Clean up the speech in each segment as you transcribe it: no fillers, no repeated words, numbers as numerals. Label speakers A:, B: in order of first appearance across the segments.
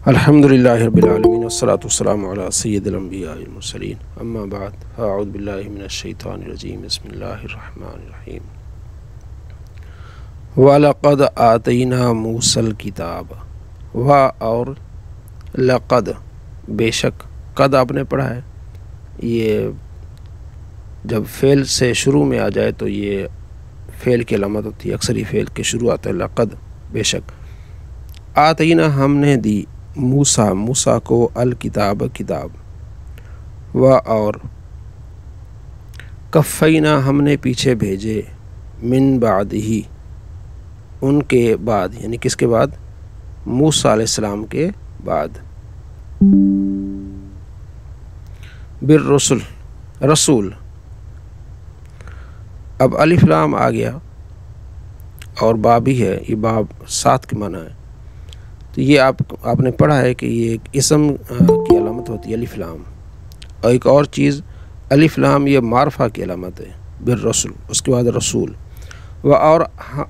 A: الحمد للہ رب العالمین والصلاة والسلام علی سید الانبیاء والمرسلین اما بعد فاعوذ باللہ من الشیطان الرجیم بسم اللہ الرحمن الرحیم وَلَقَدْ آتَيْنَا مُوسَى الْكِتَابَ اور لقد بے شک قد آپ نے پڑھا ہے، یہ جب فعل سے شروع میں آ جائے تو یہ فعل کی علامت ہوتی ہے، اکثر ہی فعل کے شروع آتا ہے لقد بے شک۔ آتینا ہم نے دی موسیٰ کو الکتاب کتاب، اور کفینا ہم نے پیچھے بھیجے من بعد ہی ان کے بعد، یعنی کس کے بعد؟ موسیٰ علیہ السلام کے بعد، بالرسل رسول۔ اب الف لام آ گیا اور باب ہی ہے، یہ باب ساتھ کے معنی ہے، تو یہ آپ نے پڑھا ہے کہ یہ ایک اسم کی علامت ہوتی ہے الف لام، اور ایک اور چیز الف لام یہ معرفہ کی علامت ہے بالرسل، اس کے بعد رسول۔ اور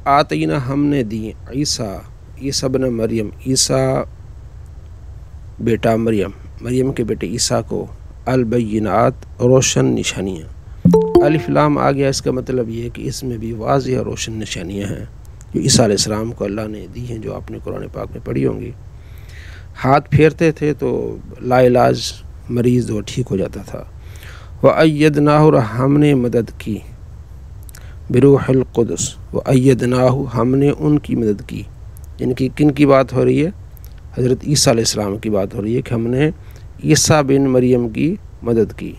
A: آتینا ہم نے دی عیسیٰ بن مریم، عیسیٰ بیٹا مریم کے بیٹے عیسیٰ کو البینات روشن نشانیاں۔ الف لام آ گیا، اس کا مطلب یہ ہے کہ اس میں بھی واضح اور روشن نشانیاں ہیں جو عیسیٰ علیہ السلام کو اللہ نے دی ہیں، جو آپ نے قرآن پاک میں پڑھی ہوں گی۔ ہاتھ پھیرتے تھے تو لا علاج مریض وہ ٹھیک ہو جاتا تھا۔ وَأَيَّدْنَاهُ اور ہم نے مدد کی، بروح القدس، وَأَيَّدْنَاهُ ہم نے ان کی مدد کی، یعنی کہ کن کی بات ہو رہی ہے؟ حضرت عیسیٰ علیہ السلام کی بات ہو رہی ہے کہ ہم نے عیسیٰ بن مریم کی مدد کی۔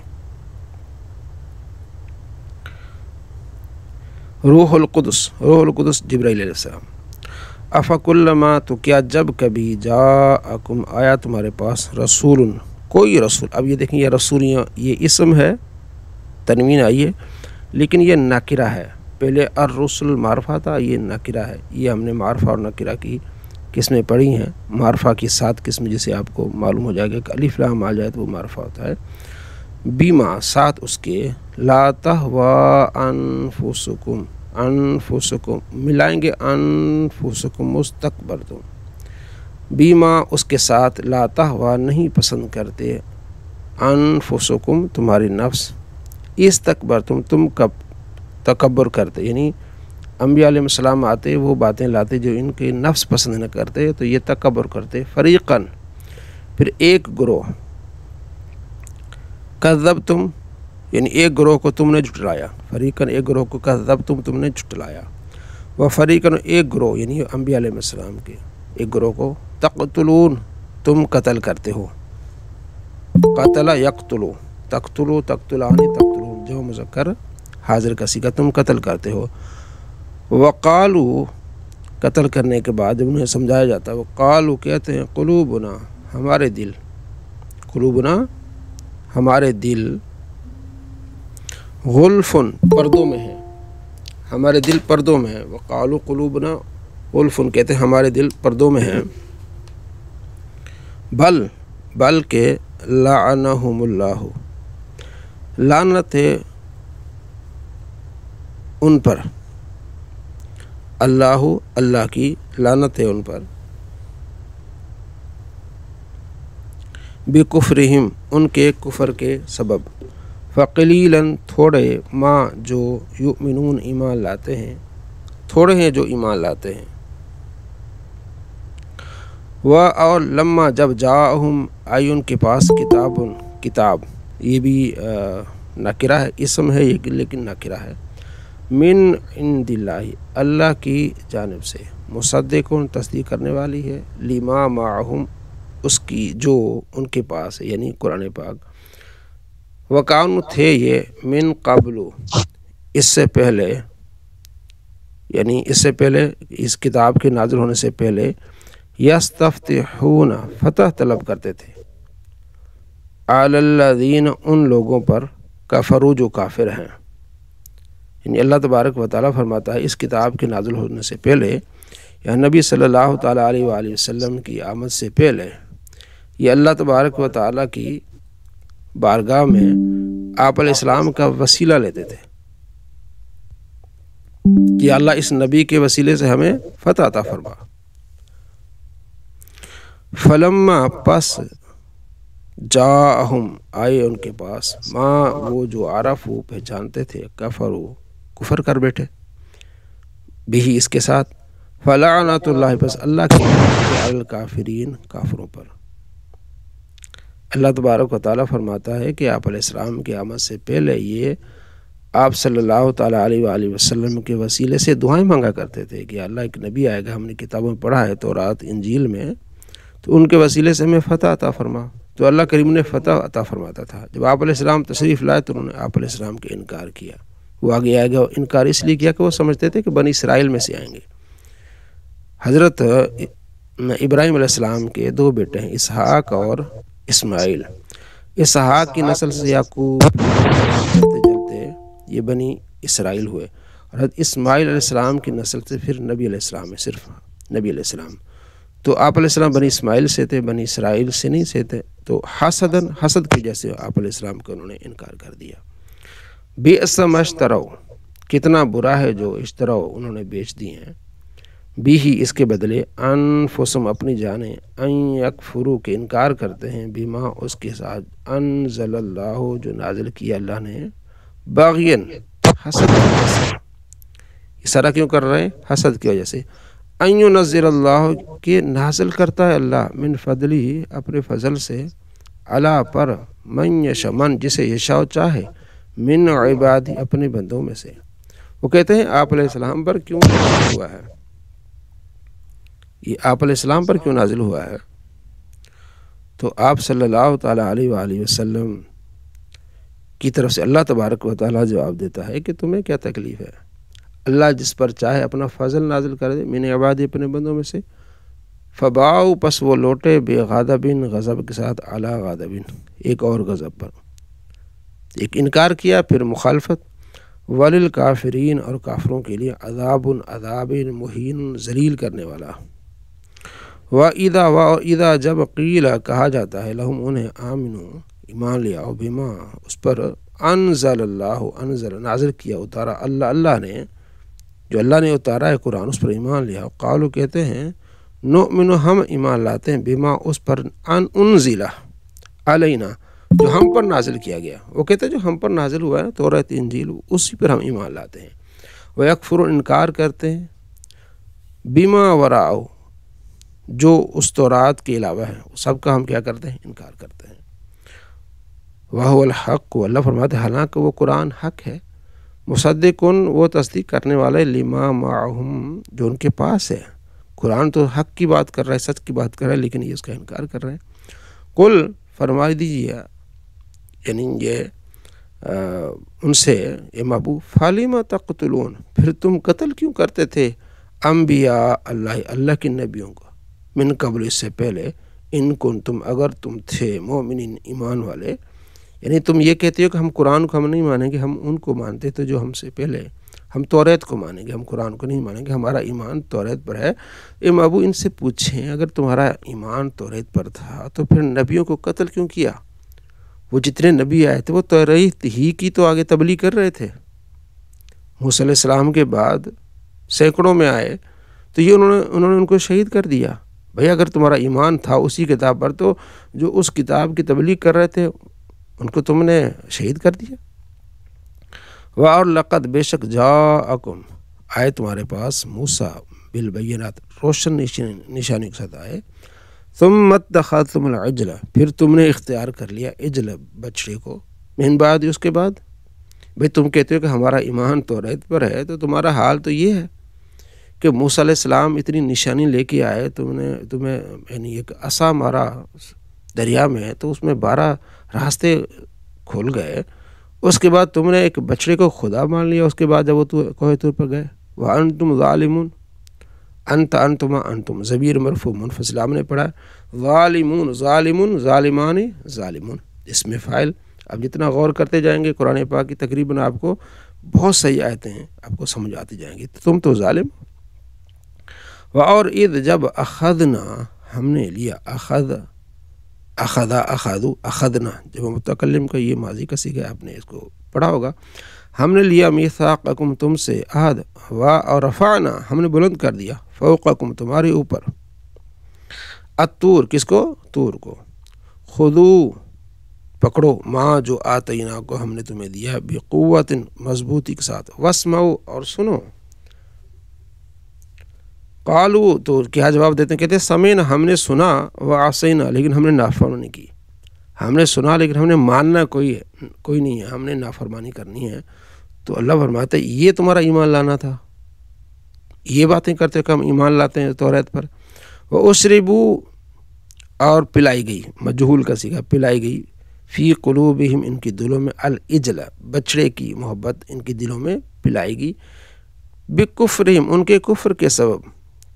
A: روح القدس جبرائیل علیہ السلام۔ افکلما تو کیا جب کبھی جاءکم آیا تمہارے پاس رسول کوئی رسول، اب یہ دیکھیں یہ رسولیاں یہ اسم ہے، تنوین آئی ہے، لیکن یہ نکرہ ہے، پہلے الرسل معرفہ تھا، یہ نکرہ ہے۔ یہ ہم نے معرفہ اور نکرہ کی قسمیں پڑھی ہیں، معرفہ کی 7 قسم جسے آپ کو معلوم ہو جائے گا کہ الف لام آ جائے تو وہ معرفہ ہوتا ہے، بیما ساتھ اس کے، لا تہوا انفسکم ملائیں گے انفسکم مستقبرتم، بیما اس کے ساتھ، لا تہوا نہیں پسند کرتے، انفسکم تمہاری نفس، استکبرتم تم کب تکبر کرتے، یعنی انبیاء علیہ السلام آتے وہ باتیں لاتے جو ان کے نفس پسند نہ کرتے تو یہ تکبر کرتے۔ فریقاً پھر ایک گروہ، کذبتم یعنی ایک گروہ کو تم نے جھٹلایا، فریقاً ایک گروہ کو کذبتم تم نے جھٹلایا، وفریقاً ایک گروہ یعنی انبیاء علیہ السلام کے ایک گروہ کو تقتلون تم قتل کرتے ہو، قتل یقتلو تقتلو تقتلانی تقتلون جو مذکر حاضر کا صیغہ، تم قتل کرتے ہو۔ وقالو قتل کرنے کے بعد جب انہیں سمجھایا جاتا ہے، وقالو کہتے ہیں قلوبنا ہمارے دل، قلوبنا ہمارے دل، غلفن پردوں میں ہیں، ہمارے دل پردوں میں ہیں، وقالو قلوبنا غلفن کہتے ہیں ہمارے دل پردوں میں ہیں، بلکہ لعنہم اللہ لعنت ہے ان پر، اللہ کی لعنت ہے ان پر، بکفرہم ان کے کفر کے سبب، فقلیلاً تھوڑے، ما جو یؤمنون ایمان لاتے ہیں، تھوڑے ہیں جو ایمان لاتے ہیں، اور لما جب جاءہم آئی ان کے پاس کتاب، یہ بھی نکرہ ہے، اسم ہے یہ لیکن نکرہ ہے، من عند اللہ اللہ کی جانب سے، مصدقون تصدیق کرنے والی ہے، لما معہم اس کی جو ان کے پاس ہے، یعنی قرآن پاک، وکانو تھے یہ من قبل اس سے پہلے، یعنی اس سے پہلے اس کتاب کے نازل ہونے سے پہلے، یستفتحون فتح طلب کرتے تھے، علی الذین ان لوگوں پر، کفروا جو کافر ہیں، یعنی اللہ تبارک و تعالیٰ فرماتا ہے اس کتاب کے نازل ہونے سے پہلے یا نبی صلی اللہ تعالیٰ علیہ وآلہ وسلم کی آمد سے پہلے یہ اللہ تبارک و تعالیٰ کی بارگاہ میں آپ علیہ السلام کا وسیلہ لیتے تھے کہ اللہ اس نبی کے وسیلے سے ہمیں فتح عطا فرما۔ فلما پس جاءہم آئے ان کے پاس ما وہ جو عرفو پہچانتے تھے کفرو کفر کر بیٹھے بھی اس کے ساتھ فلعنت اللہ پس اللہ کی لعنت علی الکافرین کافروں پر۔ اللہ تبارک و تعالیٰ فرماتا ہے کہ آپ علیہ السلام کی آمد سے پہلے یہ آپ صلی اللہ تعالیٰ علیہ وآلہ وسلم کے وسیلے سے دعائیں مانگا کرتے تھے کہ اللہ ایک نبی آئے گا، ہم نے کتابوں میں پڑھا ہے تورات انجیل میں، تو ان کے وسیلے سے ہمیں فتح عطا فرما۔ تو اللہ کریم نے فتح عطا فرماتا تھا۔ جب آپ علیہ السلام تشریف لائے تو انہوں نے آپ علیہ السلام کے انکار کیا۔ وہ آگے آئے گا، انکار اس لیے کیا کہ وہ سمجھتے تھے کہ بنی اسرائیل میں سے آئیں گے۔ حضرت ابراہیم علیہ السلام کے دو بیٹے ہیں، اسحاق اور اسماعیل۔ اسحاق کی نسل سے یعقوب چلتے چلتے یہ بنی اسرائیل ہوئے، اور حضرت اسماعیل علیہ السلام کی نسل سے پھر نبی علیہ السلام ہے، صرف نبی علیہ السلام۔ تو آپ علیہ السلام بنی اسماعیل سے تھے، بنی اسرائیل سے نہیں سے تھے، تو حسد کی وجہ سے آپ علیہ السلام کو انہوں نے انکار کر دیا۔ بئس ما اشتروا، کتنا برا ہے جو اشتروا انہوں نے بیچ دی ہیں، بھی ہی اس کے بدلے انفسم اپنی جانیں، ان یکفروا کے انکار کرتے ہیں، بما اس کے ساتھ انزل اللہ جو نازل کیا اللہ نے، باغین حسد کی وجہ سے۔ یہ سارا کیوں کر رہے ہیں؟ حسد کی وجہ سے۔ ان ینزل اللہ کے نازل کرتا ہے اللہ، من فضلہ اپنے فضل سے، علی پر، من یشاء من جسے یشاء چاہے، من عبادی اپنے بندوں میں سے۔ وہ کہتے ہیں آپ علیہ السلام پر کیوں نازل ہوا ہے، یہ آپ علیہ السلام پر کیوں نازل ہوا ہے؟ تو آپ صلی اللہ تعالیٰ علیہ وآلہ وسلم کی طرف سے اللہ تبارک و تعالیٰ جواب دیتا ہے کہ تمہیں کیا تکلیف ہے؟ اللہ جس پر چاہے اپنا فضل نازل کر دے، من عبادی اپنے بندوں میں سے، فباؤ پس وہ لوٹے، بے غضبن غضب کے ساتھ، علی غضبن ایک اور غضب پر، ایک انکار کیا پھر مخالفت، وللکافرین اور کافروں کے لیے عذاب عذاب مہین ذلیل کرنے والا۔ وَإِذَا جب قیل کہا جاتا ہے لہم انہیں آمنو ایمان لے آؤ، بما اس پر انزل اللہ انزل نازل کیا اتارا اللہ نے، جو اللہ نے اتارا ہے قرآن، اس پر ایمان لے آؤ، قالو کہتے ہیں نؤمن ہم ایمان لاتے ہیں، بما اس پر انزل علینا جو ہم پر نازل کیا گیا، وہ کہتے ہیں جو ہم پر نازل ہوا ہے تورات انجیل اسی پر ہم ایمان لاتے ہیں، وَيَكْفُرُ انکار کرتے ہیں، بما وراء جو اس تورات کے علاوہ ہے، سب کا ہم کیا کرتے ہیں؟ انکار کرتے ہیں۔ وَهُوَ الْحَقُّ اللہ فرماتے ہیں حالانکہ وہ قرآن حق ہے، مصدقن وہ تصدیق کرنے والے، لما معہم جو ان کے پاس ہے، قرآن تو حق کی بات کر رہا ہے، سچ کی بات کر رہا ہے، لیکن یہ اس کا انکار کر رہے ہیں۔ قل فرما دیجیے، یعنی یہ ان سے اے محبوب، فَلِمَ تَقْتُلُونَ پھر تم قتل کیوں کرتے تھے، انبیاء اللہ کے نبیوں کو، من قبل اس سے پہلے، ان کنتم اگر تم تھے، مومنین ایمان والے، یعنی تم یہ کہتے ہو کہ ہم قرآن کو ہم نہیں مانیں گے، ہم ان کو مانتے تو جو ہم سے پہلے، ہم توریت کو مانیں گے، ہم قرآن کو نہیں مانیں گے، ہمارا ایمان توریت پر ہے۔ اے محبوب ان سے پوچھیں اگر تمہارا ایمان توریت پر تھا تو پھر نبیوں کو قتل کیوں کیا؟ وہ جتنے نبی آئے تھے وہ توریت ہی کی تو آگے تبلیغ کر رہے تھے۔ موسیٰ علیہ السلام کے بعد سینکڑوں میں آئے تو یہ انہوں نے ان کو شہید کر دیا۔ بھئی اگر تمہارا ایمان تھا اسی کتاب پر تو جو اس کتاب کی تبلیغ کر رہے تھے ان کو تم نے شہید کر دیا۔ اور لقد بے شک جاءکم آئے تمہارے پاس موسیٰ بالبینات روشن نشانی کے ساتھ آئے، ثم اتخذتم العجل پھر تم نے اختیار کر لیا عجل بچڑے کو، من بعد اس کے بعد۔ بھئی تم کہتے ہو کہ ہمارا ایمان توریت پر ہے، تو تمہارا حال تو یہ ہے کہ موسیٰ علیہ السلام اتنی نشانی لے کے آئے، تمہیں یعنی ایک عصا مارا دریا میں تو اس میں 12 راستے کھول گئے، اس کے بعد تم نے ایک بچڑے کو خدا مان لیا، اس کے بعد جب وہ کوہ طور پر گئے، وَأَنْتُمْ ظَالِمُونَ انتم ضمیر مرفوع منفصل ہم نے پڑھا، ظالمون ظالمان اس میں فاعل۔ اب جتنا غور کرتے جائیں گے قرآن پاک کی تقریباً آپ کو بہت صحیح آیتیں ہیں آپ کو سمجھ آتی جائیں گی، تم تو ظالم۔ اور اذ جب اخذنا ہم نے لیا، اخذنا جب متکلم کا یہ ماضی کا صیغہ ہے، آپ نے اس کو پڑھا ہوگا، ہم نے لیا میثاقکم تم سے عہد، اور رفعنا ہم نے بلند کر دیا، فوقکم تمہارے اوپر، الطور کس کو؟ طور کو. خذو پکڑو، ماں جو آتینا کو ہم نے تمہیں دیا، بقوت مضبوطی کے ساتھ، واسمعوا اور سنو. قالو تو کیا جواب دیتے ہیں؟ کہتے ہیں سمعنا ہم نے سنا، وعصینا لیکن ہم نے نافرمانی کی. ہم نے سنا لیکن ہم نے ماننا کوئی نہیں ہے، ہم نے نافرمانی کرنی ہے. تو اللہ فرماتا ہے یہ تمہارا ایمان لانا تھا، یہ باتیں کرتے ہو کہ ہم ایمان لاتے ہیں توریت پر. وَأُشْرِبُوا اور پلائی گئی، مجہول کا صیغہ، پلائی گئی، فی قلوبہم ان کی دلوں میں، العجل بچڑے کی محبت ان کی دلوں میں پلائی گئی، بکفرہم ان کے کفر کے سبب،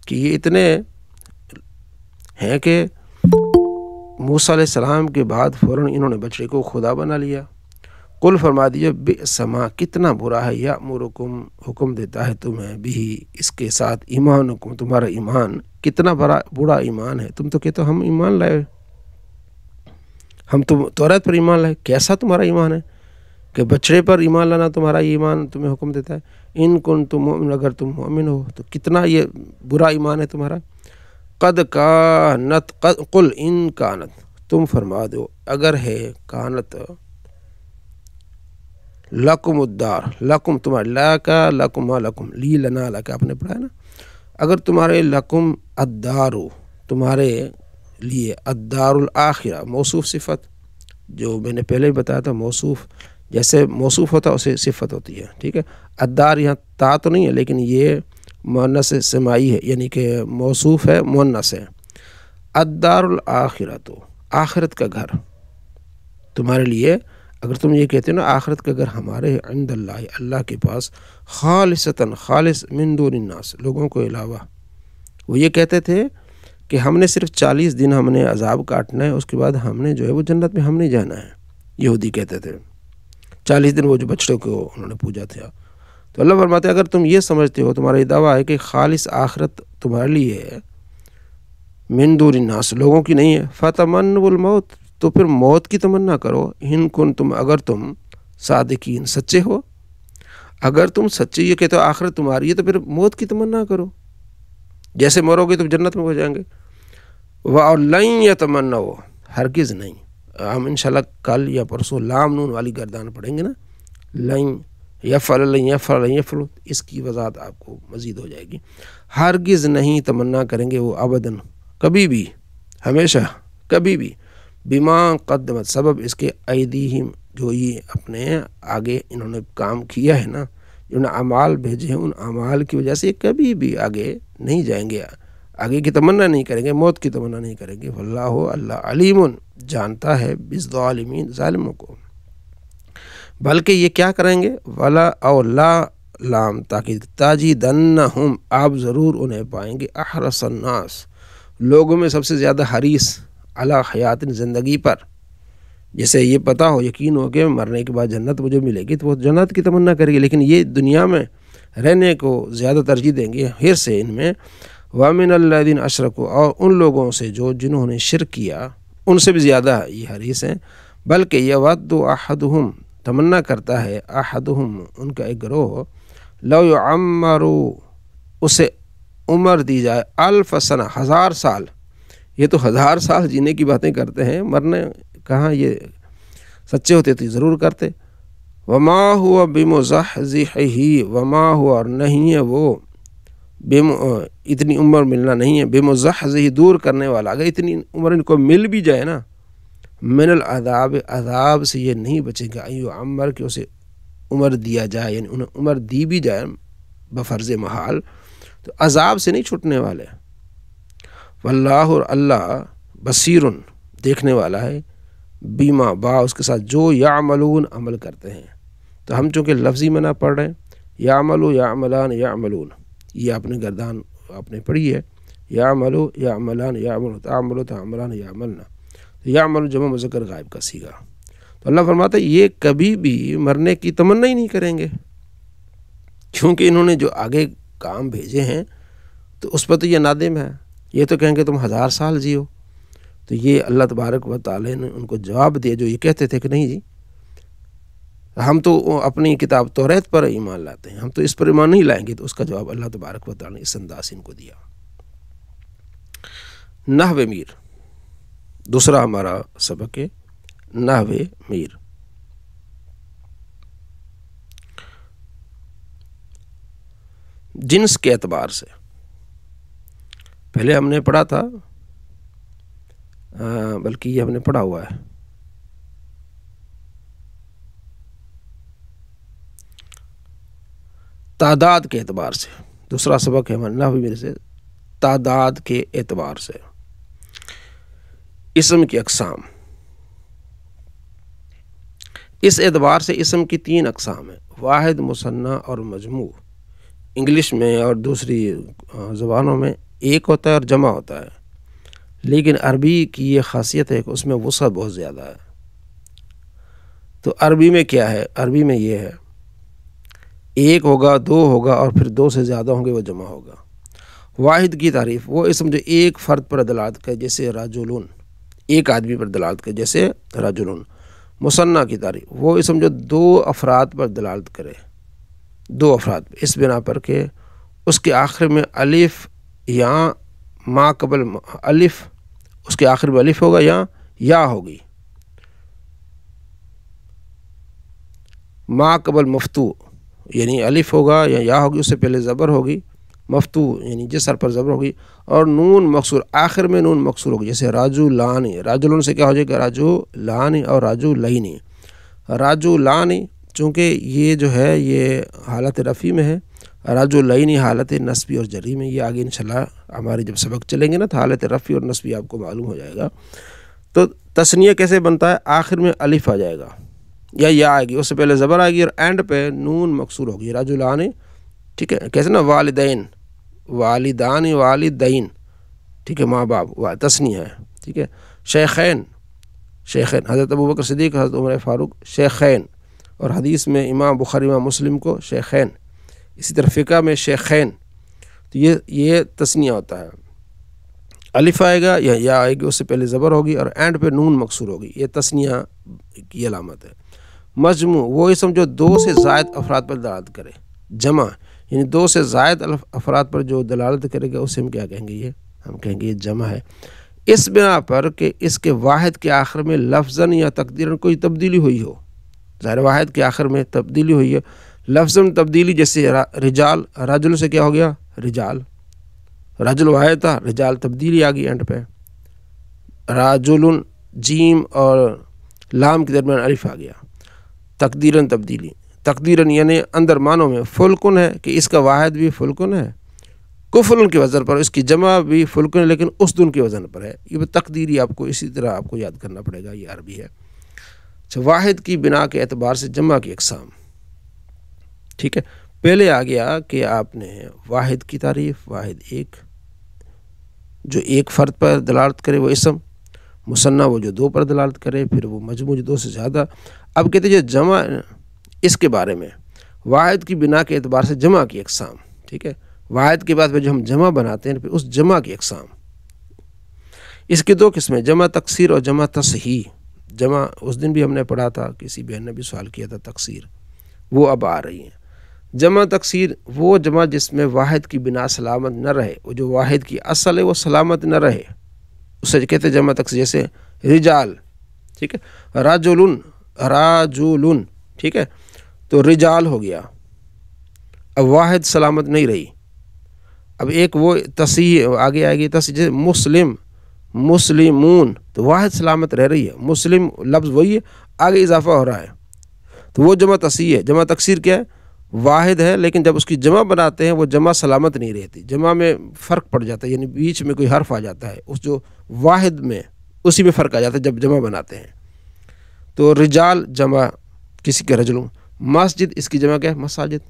A: کہ یہ اتنے ہیں کہ موسیٰ علیہ السلام کے بعد فوراً انہوں نے بچڑے کو خدا بنا لیا. قل فرما دیجئے بئس ما کتنا برا ہے، یأمرکم حکم دیتا ہے تمہیں، بھی اس کے ساتھ، ایمانکم تمہارا ایمان، کتنا برا ایمان ہے. تم تو کہتے ہو ہم ایمان لائے، ہم تو توریت پر ایمان لائے. کیسا تمہارا ایمان ہے کہ بچڑے پر ایمان لانا تمہارا ایمان تمہیں حکم دیتا ہے. ان کنتم مؤمن اگر تم مومن ہو تو کتنا یہ برا ایمان ہے تمہارا. قد کانت قل ان کانت تم فرما دو اگر ہے، کانت لکم الدار، لکم تمہارے، لا کا لکم ما لکم، لی لنا لکا آپ نے پڑھا ہے نا. اگر تمہارے لکم الدارو تمہارے لیے، الدار الآخرہ موصوف صفت، جو میں نے پہلے ہی بتایا تھا موصوف جیسے موصوف ہوتا اسے صفت ہوتی ہے، ٹھیک ہے. الدار یہاں تا تو نہیں ہے لیکن یہ مؤنث سمائی ہے، یعنی کہ موصوف ہے مؤنث ہے. الدار الآخرہ تو آخرت کا گھر تمہارے لیے، اگر تم یہ کہتے ہو نا آخرت کا گھر ہمارے، عند اللہ اللہ کے پاس، خالصتاً خالص، من دون الناس لوگوں کو علاوہ. وہ یہ کہتے تھے کہ ہم نے صرف 40 دن ہم نے عذاب کاٹنا ہے، اس کے بعد ہم نے جو ہے وہ جنت میں ہم نہیں جانا ہے. یہودی کہتے تھے 40 دن وہ جو بچڑوں کو انہوں نے پوجا تھا. تو اللہ فرماتے ہیں اگر تم یہ سمجھتے ہو، تمہارا یہ دعویٰ ہے کہ خالص آخرت تمہارے لیے ہے، من دون الناس لوگوں کی نہیں ہے، فتمنوا الموت تو پھر موت کی تمنا کرو، ان کنتم اگر تم صادقین سچے ہو. اگر تم سچے یہ کہتے ہو آخرت تمہاری ہے تو پھر موت کی تمنا کرو، جیسے مرو گے تو جنت میں ہو جائیں گے. وَلَن يَتَمَنَّوْا ہرگز نہیں. ہم انشاءاللہ کل یا پرسوں لام نون والی گردان پڑھیں گے نا، لن یفعل لن یفعل لن یفعل، اس کی وضاحت آپ کو مزید ہو جائے گی. ہرگز نہیں تمنا کریں گے وہ، ابداً کبھی بھی، ہمیشہ کبھی بھی، بما قدمت سبب اس کے، ایدیہم جو یہ اپنے آگے انہوں نے کام کیا ہے نا، جو نے اعمال بھیجے ہیں ان اعمال کی وجہ سے کبھی بھی آگے نہیں جائیں گے، آگے کی تمنا نہیں کریں گے، موت کی تمنا نہیں کریں گے. واللہ اللہ علیم جانتا ہے بالظالمین ظالموں کو. بلکہ یہ کیا کریں گے، ولا او لا لام تاکید، تاجدنہم آپ ضرور انہیں پائیں گے، احرص الناس لوگوں میں سب سے زیادہ حریص، علی حیات زندگی پر. جیسے یہ پتہ ہو، یقین ہو کہ مرنے کے بعد جنت مجھے ملے گی تو وہ جنت کی تمنا کرے گی، لیکن یہ دنیا میں رہنے کو زیادہ ترجیح دیں گے. حرص سے ان میں، وَمِنَ الَّذِينَ أَشْرَكُوا اور ان لوگوں سے جو جنہوں نے شرک کیا ان سے بھی زیادہ یہ حریص ہیں. بلکہ یود احدہم تمنا کرتا ہے، احدہم ان کا ایک گروہ، لو یعمر اسے عمر دی جائے، 1000 سنہ 1000 سال. یہ تو 1000 سال جینے کی باتیں کرتے ہیں، مرنے کہاں، یہ سچے ہوتے تو ضرور کرتے. وما ہوا بمزحزحہ وما ہوا اور نہیں ہے وہ، اتنی عمر ملنا نہیں ہے، بمزحزحہ دور کرنے والا. اگر اتنی عمر ان کو مل بھی جائے نا، من العذاب عذاب سے یہ نہیں بچے گا، ایو عمر کہ اسے عمر دیا جائے، یعنی انہیں عمر دی بھی جائے بفرض محال تو عذاب سے نہیں چھٹنے والے. واللہ اللہ بصیر دیکھنے والا ہے، بیما با اس کے ساتھ جو یعملون عمل کرتے ہیں. تو ہم چونکہ لفظی منع پڑھ رہے ہیں، یعملو یعملان یعملون، یہ آپ نے گردان آپ نے پڑھی ہے، یعملو یعملان یعملون، تعملو تعملان یعملنا، یعمل جمع مذکر غائب کا صیغہ. تو اللہ فرماتا ہے یہ کبھی بھی مرنے کی تمنا ہی نہیں کریں گے، کیونکہ انہوں نے جو آگے کام بھیجے ہیں تو اس پر تو یہ نادم ہے. یہ تو کہیں گے تم 1000 سال جیو. تو یہ اللہ تبارک و تعالی نے ان کو جواب دیا جو یہ کہتے تھے کہ نہیں جی ہم تو اپنی کتاب توریت پر ایمان لاتے ہیں، ہم تو اس پر ایمان نہیں لائیں گے. تو اس کا جواب اللہ تبارک و تعالی نے اس انداز ان کو دیا. نحو میر، دوسرا ہمارا سبق ہے نحو میر۔ جنس کے اعتبار سے پہلے ہم نے پڑھا تھا، بلکہ یہ ہم نے پڑھا ہوا ہے، تعداد کے اعتبار سے۔ دوسرا سبق ہے ہمارا نحو میر سے تعداد کے اعتبار سے۔ اسم کی اقسام، اس اعتبار سے اسم کی 3 اقسام ہیں، واحد، مثنی اور مجموع۔ انگلش میں اور دوسری زبانوں میں ایک ہوتا ہے اور جمع ہوتا ہے، لیکن عربی کی یہ خاصیت ہے کہ اس میں وسعت بہت زیادہ ہے۔ تو عربی میں کیا ہے؟ عربی میں یہ ہے، ایک ہوگا، 2 ہوگا، اور پھر 2 سے زیادہ ہوں گے وہ جمع ہوگا۔ واحد کی تعریف وہ اسم جو ایک فرد پر دلالت کرے، جیسے رجلن، ایک آدمی پر دلالت کرے جیسے رجلن۔ مثنی کی تعریف وہ اسم جو 2 افراد پر دلالت کرے، 2 افراد پر، اس بنا پر کہ اس کے آخر میں الف یا ما قبل الف، اس کے آخر میں الف ہوگا یا یا ہوگی، ما قبل مفتو یعنی الف ہوگا یا یا ہوگی، اس سے پہلے زبر ہوگی، مفتو یعنی جس حرف پر زبر ہوگی، اور نون مکسور، آخر میں نون مکسور ہوگی، جیسے راجولانی، راجلون سے کیا ہو جائے گا؟ راجولانی اور راجولینی۔ راجولانی چونکہ یہ جو ہے یہ حالت رفعی میں ہے، راجولینی حالت نصبی اور جری میں۔ یہ آگے انشاءاللہ ہمارے جب سبق چلیں گے نا تو حالت رفعی اور نصبی آپ کو معلوم ہو جائے گا۔ تو تثنیہ کیسے بنتا ہے؟ آخر میں الف آ جائے گا یا آئے گی، اس سے پہلے زبر آئے گی اور اینڈ پہ نون مکسور ہوگی، راجولانی، ٹھیک ہے؟ کیسے نا والدین، والدان، والدین، ٹھیک ہے، ماں باپ، تثنیہ ہے، ٹھیک ہے۔ شیخین، شیخین، حضرت ابوبکر صدیق، حضرت عمر فاروق، شیخین، اور حدیث میں امام بخاری، امام مسلم کو شیخین۔ اسی طرح فقہ میں شیخین، تو یہ تثنیہ ہوتا ہے، الف آئے گا یا آئے گی، اس سے پہلے زبر ہوگی اور اینڈ پہ نون مکسور ہوگی، یہ تثنیہ کی علامت ہے۔ مجموع وہ اسم جو 2 سے زائد افراد پر دلالت کرے، جمع یعنی 2 سے زائد افراد پر جو دلالت کرے گا اسے ہم کیا کہیں گے؟ یہ ہم کہیں گے یہ جمع ہے، اس بنا پر کہ اس کے واحد کے آخر میں لفظاً یا تقدیراً کوئی تبدیلی ہوئی ہو۔ ظاہر واحد کے آخر میں تبدیلی ہوئی ہے، لفظاً تبدیلی، جیسے رجال، رجل سے کیا ہو گیا؟ رجال، رجل واحد تھا، رجال تبدیلی آ گئی اینڈ پہ۔ راجلن، جیم اور لام کے درمیان الف آ گیا، تقدیراً تبدیلی، تقدیراً یعنی اندر معنوں میں فلکن ہے کہ اس کا واحد بھی فلکن ہے، کفلن کے وزن پر، اس کی جمع بھی فلکن ہے لیکن اسدن کے وزن پر ہے۔ یہ تقدیری آپ کو اسی طرح آپ کو یاد کرنا پڑے گا، یہ عربی ہے۔ اچھا، واحد کی بنا کے اعتبار سے جمع کی اقسام، ٹھیک ہے۔ پہلے آ گیا کہ آپ نے واحد کی تعریف، واحد ایک، جو ایک فرد پر دلالت کرے وہ اسم، مثنی وہ جو 2 پر دلالت کرے، پھر وہ مجموع جو 2 سے زیادہ۔ اب کہتے ہیں جمع، اس کے بارے میں واحد کی بنا کے اعتبار سے جمع کی اقسام، ٹھیک ہے۔ واحد کے بعد جو ہم جمع بناتے ہیں پھر اس جمع کی اقسام، اس کی 2 قسمیں، جمع تکسیر اور جمع تصحیح۔ جمع اس دن بھی ہم نے پڑھا تھا، کسی بہن نے بھی سوال کیا تھا تکسیر، وہ اب آ رہی ہیں۔ جمع تکسیر وہ جمع جس میں واحد کی بنا سلامت نہ رہے، وہ جو واحد کی اصل ہے وہ سلامت نہ رہے، اسے کہتے ہیں جمع تکسیر۔ جیسے رجال، ٹھیک ہے، راجلن، راجولن، ٹھیک ہے، تو رجال ہو گیا، اب واحد سلامت نہیں رہی۔ اب ایک وہ تصحیح آگے آئے گی، تصحیح جیسے مسلم، مسلمون، تو واحد سلامت رہ رہی ہے، مسلم لفظ وہی ہے، آگے اضافہ ہو رہا ہے، تو وہ جمع تصحیح ہے۔ جمع تکسیر کیا ہے؟ واحد ہے لیکن جب اس کی جمع بناتے ہیں وہ جمع سلامت نہیں رہتی، جمع میں فرق پڑ جاتا ہے، یعنی بیچ میں کوئی حرف آ جاتا ہے، اس جو واحد میں اسی میں فرق آ جاتا ہے جب جمع بناتے ہیں۔ تو رجال جمع کسی کے رجلوں، مسجد اس کی جمع کیا ہے؟ مساجد،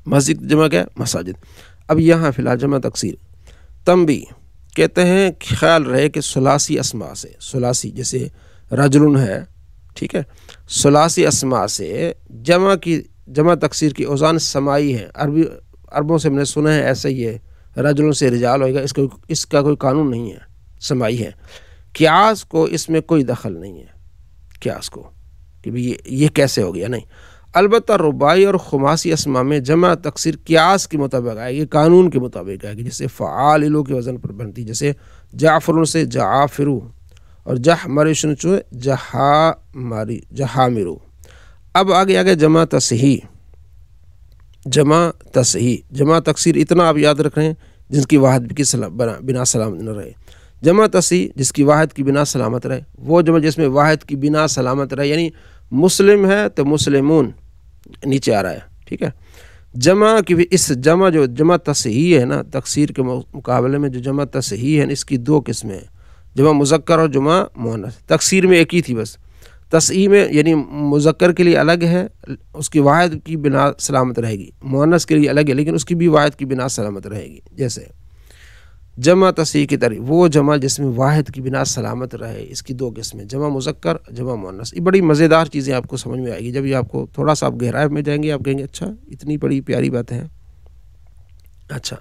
A: مسجد جمع کیا ہے؟ مساجد۔ اب یہاں فی الحال جمع تکسیر تنبیہ کہتے ہیں، خیال رہے کہ ثلاثی اسماء سے، ثلاثی جیسے رجلن ہے، ٹھیک ہے، ثلاثی اسماء سے جمع تکسیر کی اوزان سماعی ہیں۔ عربوں سے ہم نے سنا ہے ایسا ہی ہے، رجلن سے رجال ہوئے گا، اس کا کوئی قانون نہیں ہے، سماعی ہے۔ قیاس کو اس میں کوئی دخل نہیں ہے، قیاس کو کہ بھی یہ کیسے ہو گیا، نہیں۔ البتہ رباعی اور خماسی اسماء میں جمع تکسیر قیاس کے مطابق آئے گی، قانون کے مطابق آئے گی، جیسے فعالو کے وزن پر بنتی، جیسے جعفر سے جعافرو، اور جحمر شنچو جہامرو۔ اب آگے جمع تصحیح، جمع تصحیح، جمع تکسیر اتنا آپ یاد رکھ رہے ہیں جس کی واحد کی بنا سلامت نہ رہے۔ جمع تصحیح جس کی واحد کی بنا سلامت رہے، وہ جمع جس میں واحد کی بنا سلامت رہے، یعنی مسلم ہے تو مسلمون نیچے آ رہا ہے، ٹھیک ہے۔ جمع کی بھی اس جمع جو جمع تصحیح ہے نا، تکسیر کے مقابلے میں جو جمع تصحیح ہے اس کی دو قسمیں ہیں، جمع مذکر اور جمع مؤنث۔ تکسیر میں ایک ہی تھی بس، تصحیح میں یعنی مذکر کے لیے الگ ہے، اس کی واحد کی بنا سلامت رہے گی، مؤنث کے لیے الگ ہے لیکن اس کی بھی واحد کی بنا سلامت رہے گی۔ جیسے جمع تصحیح کی طرح وہ جمع جس میں واحد کی بنا سلامت رہے، اس کی دو قسمیں، جمع مذکر، جمع مؤنث۔ یہ بڑی مزیدار چیزیں آپ کو سمجھ میں آئے گی جب یہ آپ کو تھوڑا سا آپ گہرائی میں جائیں گے، آپ کہیں گے اچھا اتنی بڑی پیاری باتیں ہیں۔ اچھا،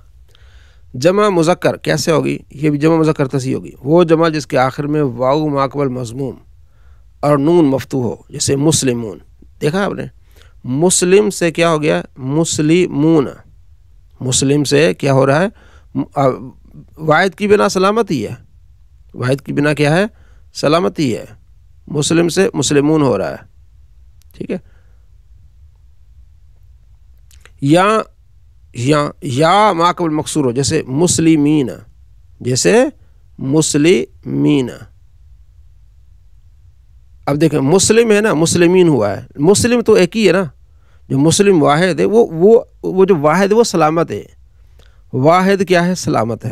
A: جمع مذکر کیسے ہوگی؟ یہ بھی جمع مذکر تصحیح ہوگی، وہ جمع جس کے آخر میں واو ما قبل مضموم اور نون مفتوح ہو، جیسے مسلمون۔ دیکھا آپ نے، مسلم سے کیا ہو گیا؟ مسلمون۔ مسلم سے کیا ہو رہا ہے؟ واحد کی بنا سلامت ہی ہے، واحد کی بنا کیا ہے؟ سلامت ہی ہے، مسلم سے مسلمون ہو رہا ہے، ٹھیک ہے۔ یا ما قبل مکسور ہو، جیسے مسلمین، جیسے مسلمین۔ اب دیکھیں مسلم ہے نا، مسلمین ہوا ہے، مسلم تو ایک ہی ہے نا، جو مسلم واحد ہے وہ جو واحد ہے وہ سلامت ہے، واحد کیا ہے؟ سلامت ہے۔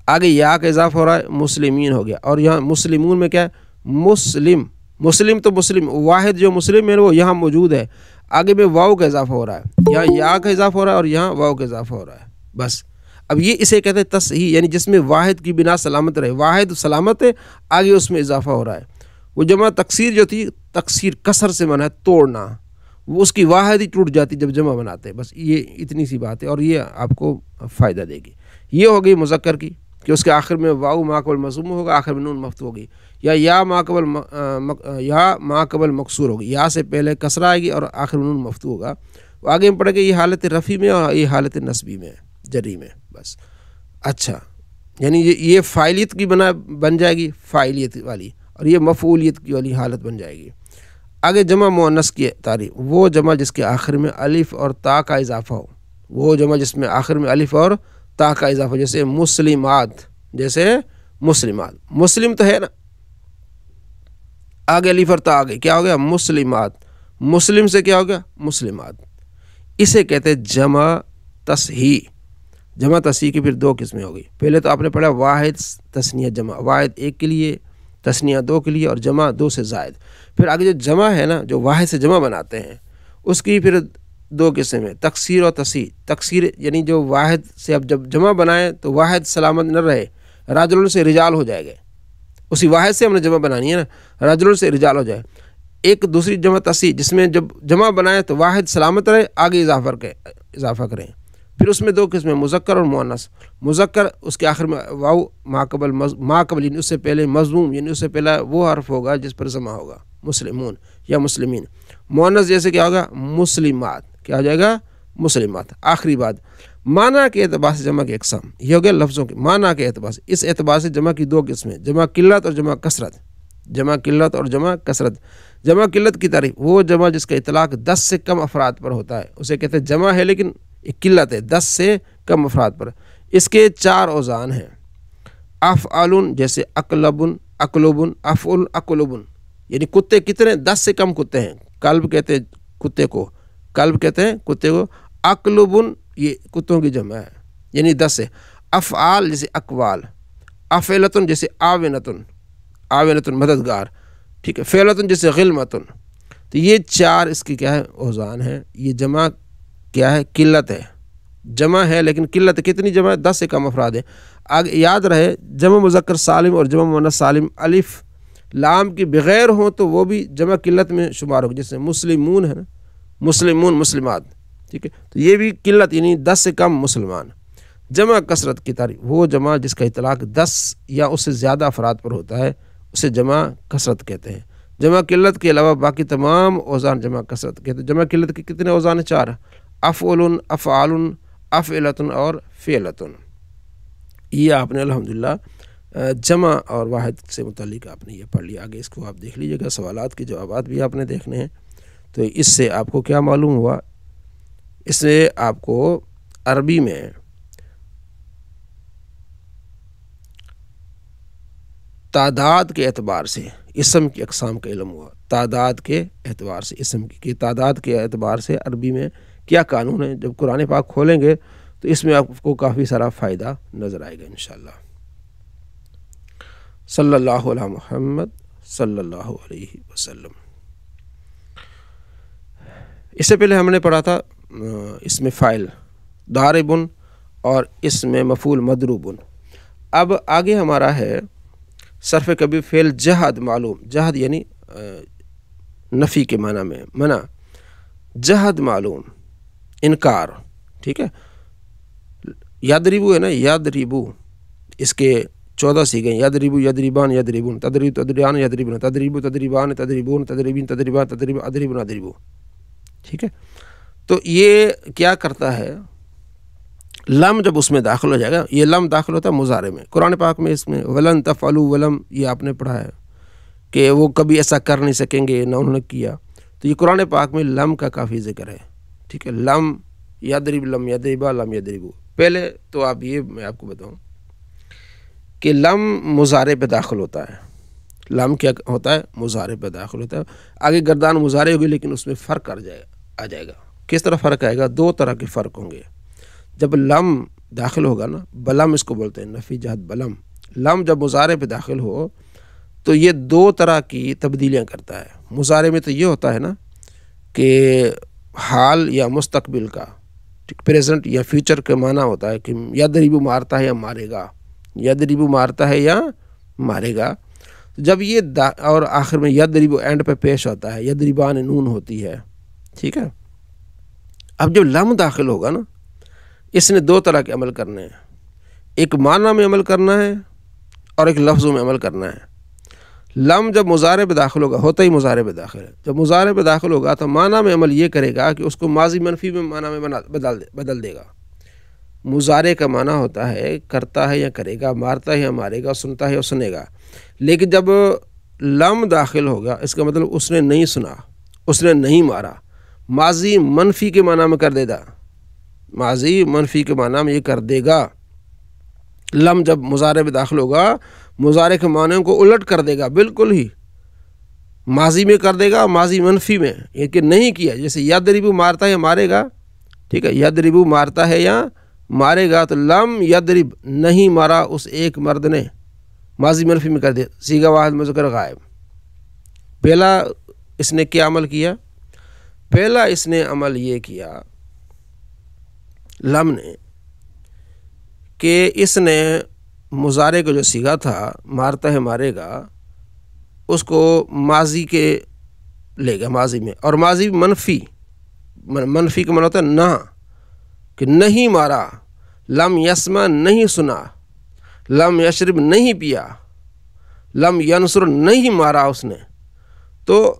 A: آگے یا کا اضافہ ہو رہا ہے، مسلمین ہو گیا، اور یہاں مسلمون میں کیا ہے؟ مسلم۔ مسلم تو مسلم، واحد جو مسلم ہے وہ یہاں موجود ہے، آگے میں واو کا اضافہ ہو رہا ہے، یہاں یا کا اضافہ ہو رہا ہے اور یہاں واو کا اضافہ ہو رہا ہے، بس۔ اب یہ اسے کہتے ہیں تصحیح، یعنی جس میں واحد کی بنا سلامت رہے، واحد سلامت ہے، آگے اس میں اضافہ ہو رہا ہے۔ وہ جمع تکسیر جو تھی، تکسیر کسر سے منع ہے، توڑنا، وہ اس کی واحد ہی ٹوٹ جاتی جب جمع بناتے، بس یہ اتنی سی بات ہے، اور یہ آپ کو فائدہ دے گی۔ یہ ہو گئی مذکر کی کہ اس کے آخر میں واو ما قبل مضموم ہوگا، آخر میں نون مفتوح ہوگی، یا ما قبل مکسور ہوگی، یا سے پہلے کسرہ آئے گی اور آخر میں نون مفتوح ہوگا۔ آگے ہم پڑھیں گے یہ حالت رفعی میں اور یہ حالت نصبی میں، جری میں، بس۔ اچھا، یعنی یہ فاعلیت کی بنا بن جائے گی، فاعلیت والی، اور یہ مفعولیت کی والی حالت بن جائے گی۔ آگے جمع مؤنث کی تعریف، وہ جمع جس کے آخر میں الف اور تا کا اضافہ ہو، وہ جمع جس میں آخر میں الف اور تا کا اضافہ، جیسے مسلمات، جیسے مسلمات، مسلم تو ہے نا، آگے الف اور تا آگے کیا ہو گیا؟ مسلمات، مسلم سے کیا ہو گیا؟ مسلمات۔ اسے کہتے ہیں جمع تصحیح۔ جمع تصحیح کی پھر دو قسمیں ہوگی، پہلے تو آپ نے پڑھا واحد تثنیہ جمع، واحد ایک کے لیے، تثنیہ دو کے لیے، اور جمع دو سے زائد۔ پھر آگے جو جمع ہے نا، جو واحد سے جمع بناتے ہیں، اس کی پھر دو قسم ہیں، تکسیر اور تصحیح۔ تکسیر یعنی جو واحد سے اب جب جمع بنائیں تو واحد سلامت نہ رہے، رجل سے رجال ہو جائے گا، اسی واحد سے ہم نے جمع بنانی ہے نا، رجل سے رجال ہو جائے۔ ایک دوسری جمع تصحیح جس میں جب جمع بنائیں تو واحد سلامت رہے، آگے اضافہ کریں۔ پھر اس میں دو قسمیں، مذکر اور مؤنث۔ مذکر اس کے آخر میں واو ما قبل یعنی اس سے پہلے مضموم، یعنی اس سے پہلا وہ حرف ہوگا جس پر جمع ہوگا، مسلمون یا مسلمین۔ مؤنث جیسے کیا ہوگا؟ مسلمات، کیا ہو جائے گا؟ مسلمات۔ آخری بات، معنی کے اعتبار سے جمع کی اقسام، یہ ہو گیا لفظوں کے معنی کے اعتبار سے۔ اس اعتبار سے جمع کی دو قسمیں، جمع قلت اور جمع کثرت۔ جمع قلت اور جمع کثرت۔ جمع قلت کی تعریف، وہ جمع جس کا اطلاق 10 سے کم افراد پر ہوتا ہے، اسے کہتے ہیں جمع ہے لیکن ایک قلت ہے، 10 سے کم افراد پر۔ اس کے 4 اوزان ہیں، افعل جیسے اقلبن، اقلبن، افعل، اقلبن، یعنی کتے کتنے؟ 10 سے کم کتے ہیں۔ کلب کہتے ہیں کتے کو، کلب کہتے ہیں کتے کو، اقلبن یہ کتوں کی جمع ہے، یعنی 10 سے۔ افعال جیسے اقوال، افعلتن جیسے آونتن، آونتن مددگار، ٹھیک ہے، فعلتن جیسے غلمتن۔ تو یہ 4 اس کی کیا ہے؟ اوزان ہے۔ یہ جمع کیا ہے؟ قلت ہے، جمع ہے لیکن قلت۔ کتنی جمع ہے؟ 10 سے کم افراد ہے۔ آگے یاد رہے، جمع مذکر سالم اور جمع مؤنث سالم الف لام کی بغیر ہوں تو وہ بھی جمع قلت میں شمار ہوگی، جیسے مسلمون ہے نا، مسلمون، مسلمات، ٹھیک ہے، تو یہ بھی قلت یعنی 10 سے کم مسلمان۔ جمع کثرت کی تعریف، وہ جمع جس کا اطلاق 10 یا اس سے زیادہ افراد پر ہوتا ہے، اسے جمع کثرت کہتے ہیں۔ جمع قلت کے علاوہ باقی تمام اوزان جمع کثرت کہتے ہیں۔ جمع قلت کے کتنے اوزان ہیں؟ 4، افعل، افعال، افعلتن اور فعلتن۔ یہ آپ نے الحمدللہ جمع اور واحد سے متعلق آپ نے یہ پڑھ لیا، آگے اس کو آپ دیکھ لیجیے گا، سوالات کے جوابات بھی آپ نے دیکھنے ہیں۔ تو اس سے آپ کو کیا معلوم ہوا؟ اس سے آپ کو عربی میں تعداد کے اعتبار سے اسم کی اقسام کا علم ہوا، تعداد کے اعتبار سے اسم کی تعداد کے اعتبار سے عربی میں کیا قانون ہے۔ جب قرآن پاک کھولیں گے تو اس میں آپ کو کافی سارا فائدہ نظر آئے گا انشاءاللہ۔ صلی اللہ علیہ محمد صلی اللہ علیہ وسلم۔ اس سے پہلے ہم نے پڑھا تھا اس میں فاعل ضاربن اور اس میں مفعول مضروبن۔ اب آگے ہمارا ہے صرف کبھی فعل جہد معلوم، جہد یعنی نفی کے معنی میں منع، جہد معلوم انکار، ٹھیک ہے۔ یضربو ہے نا، یضربو، اس کے 14 صیغے ہیں، یضربو، یضربان، یضربون، تضرب، تضربان، یضربون، تضربو، تضربان، تضربون، تضربین، تضربات، تضرب، اضرب، نضربو، ٹھیک ہے۔ تو یہ کیا کرتا ہے، لم جب اس میں داخل ہو جائے گا، یہ لم داخل ہوتا ہے مضارع میں۔ قرآن پاک میں اس میں ولن تفعلوا ولم، یہ آپ نے پڑھا ہے کہ وہ کبھی ایسا کر نہیں سکیں گے، نہ انہوں نے کیا۔ تو یہ قرآن پاک میں لم کا کافی ذکر ہے، ٹھیک ہے۔ لم یضرب، لم یضربا، لم یضربو۔ پہلے تو آپ یہ میں آپ کو بتاؤں کہ لم مضارع پہ داخل ہوتا ہے، لم کیا ہوتا ہے، مضارع پہ داخل ہوتا ہے۔ آگے گردان مضارع ہوگی لیکن اس میں فرق آ جائے گا۔ کس طرح فرق آئے گا؟ دو طرح کے فرق ہوں گے۔ جب لم داخل ہوگا نا، بلم اس کو بولتے ہیں، نفی جہت بلم، لم جب مضارع پہ داخل ہو تو یہ دو طرح کی تبدیلیاں کرتا ہے۔ مضارع میں تو یہ ہوتا ہے نا کہ حال یا مستقبل کا، پریزنٹ یا فیوچر کا معنی ہوتا ہے کہ یضربو مارتا ہے یا مارے گا، یضربو مارتا ہے یا مارے گا۔ جب یہ اور آخر میں یضربو اینڈ پہ پیش ہوتا ہے، یضربان نون ہوتی ہے، ٹھیک ہے۔ اب جب لم داخل ہوگا نا، اس نے دو طرح کے عمل کرنے ہیں، ایک معنی میں عمل کرنا ہے اور ایک لفظوں میں عمل کرنا ہے۔ لم جب مضارع پہ داخل ہوگا، ہوتا ہی مضارع پہ داخل ہے، جب مضارع پہ داخل ہوگا تو معنی میں عمل یہ کرے گا کہ اس کو ماضی منفی میں معنی میں بدل دے گا۔ مضارع کا معنی ہوتا ہے کرتا ہے یا کرے گا، مارتا ہے یا مارے گا، سنتا ہے یا سنے گا۔ لیکن جب لم داخل ہوگا، اس کا مطلب اس نے نہیں سنا، اس نے نہیں مارا، ماضی منفی کے معنی میں کر دے گا، ماضی منفی کے معنی میں یہ کر دے گا۔ لم جب مضارع میں داخل ہوگا، مضارع کے معنی کو الٹ کر دے گا، بالکل ہی ماضی میں کر دے گا، ماضی منفی میں، یہ کہ نہیں کیا۔ جیسے یضربو مارتا ہے یا مارے گا، ٹھیک ہے، یضربو مارتا ہے یا مارے گا، تو لم یضرب نہیں مارا اس ایک مرد نے، ماضی منفی میں کر دے، صیغہ واحد مذکر غائب۔ پہلا اس نے کیا عمل کیا؟ پہلا اس نے عمل یہ کیا لم نے کہ اس نے مضارع کا جو صیغہ تھا مارتا ہے مارے گا، اس کو ماضی کے لے گا، ماضی میں، اور ماضی منفی کا معنی ہوتا ہے نہ، کہ نہیں مارا، لم یسمع نہیں سنا، لم یشرب نہیں پیا، لم ینصر نہیں مارا اس نے۔ تو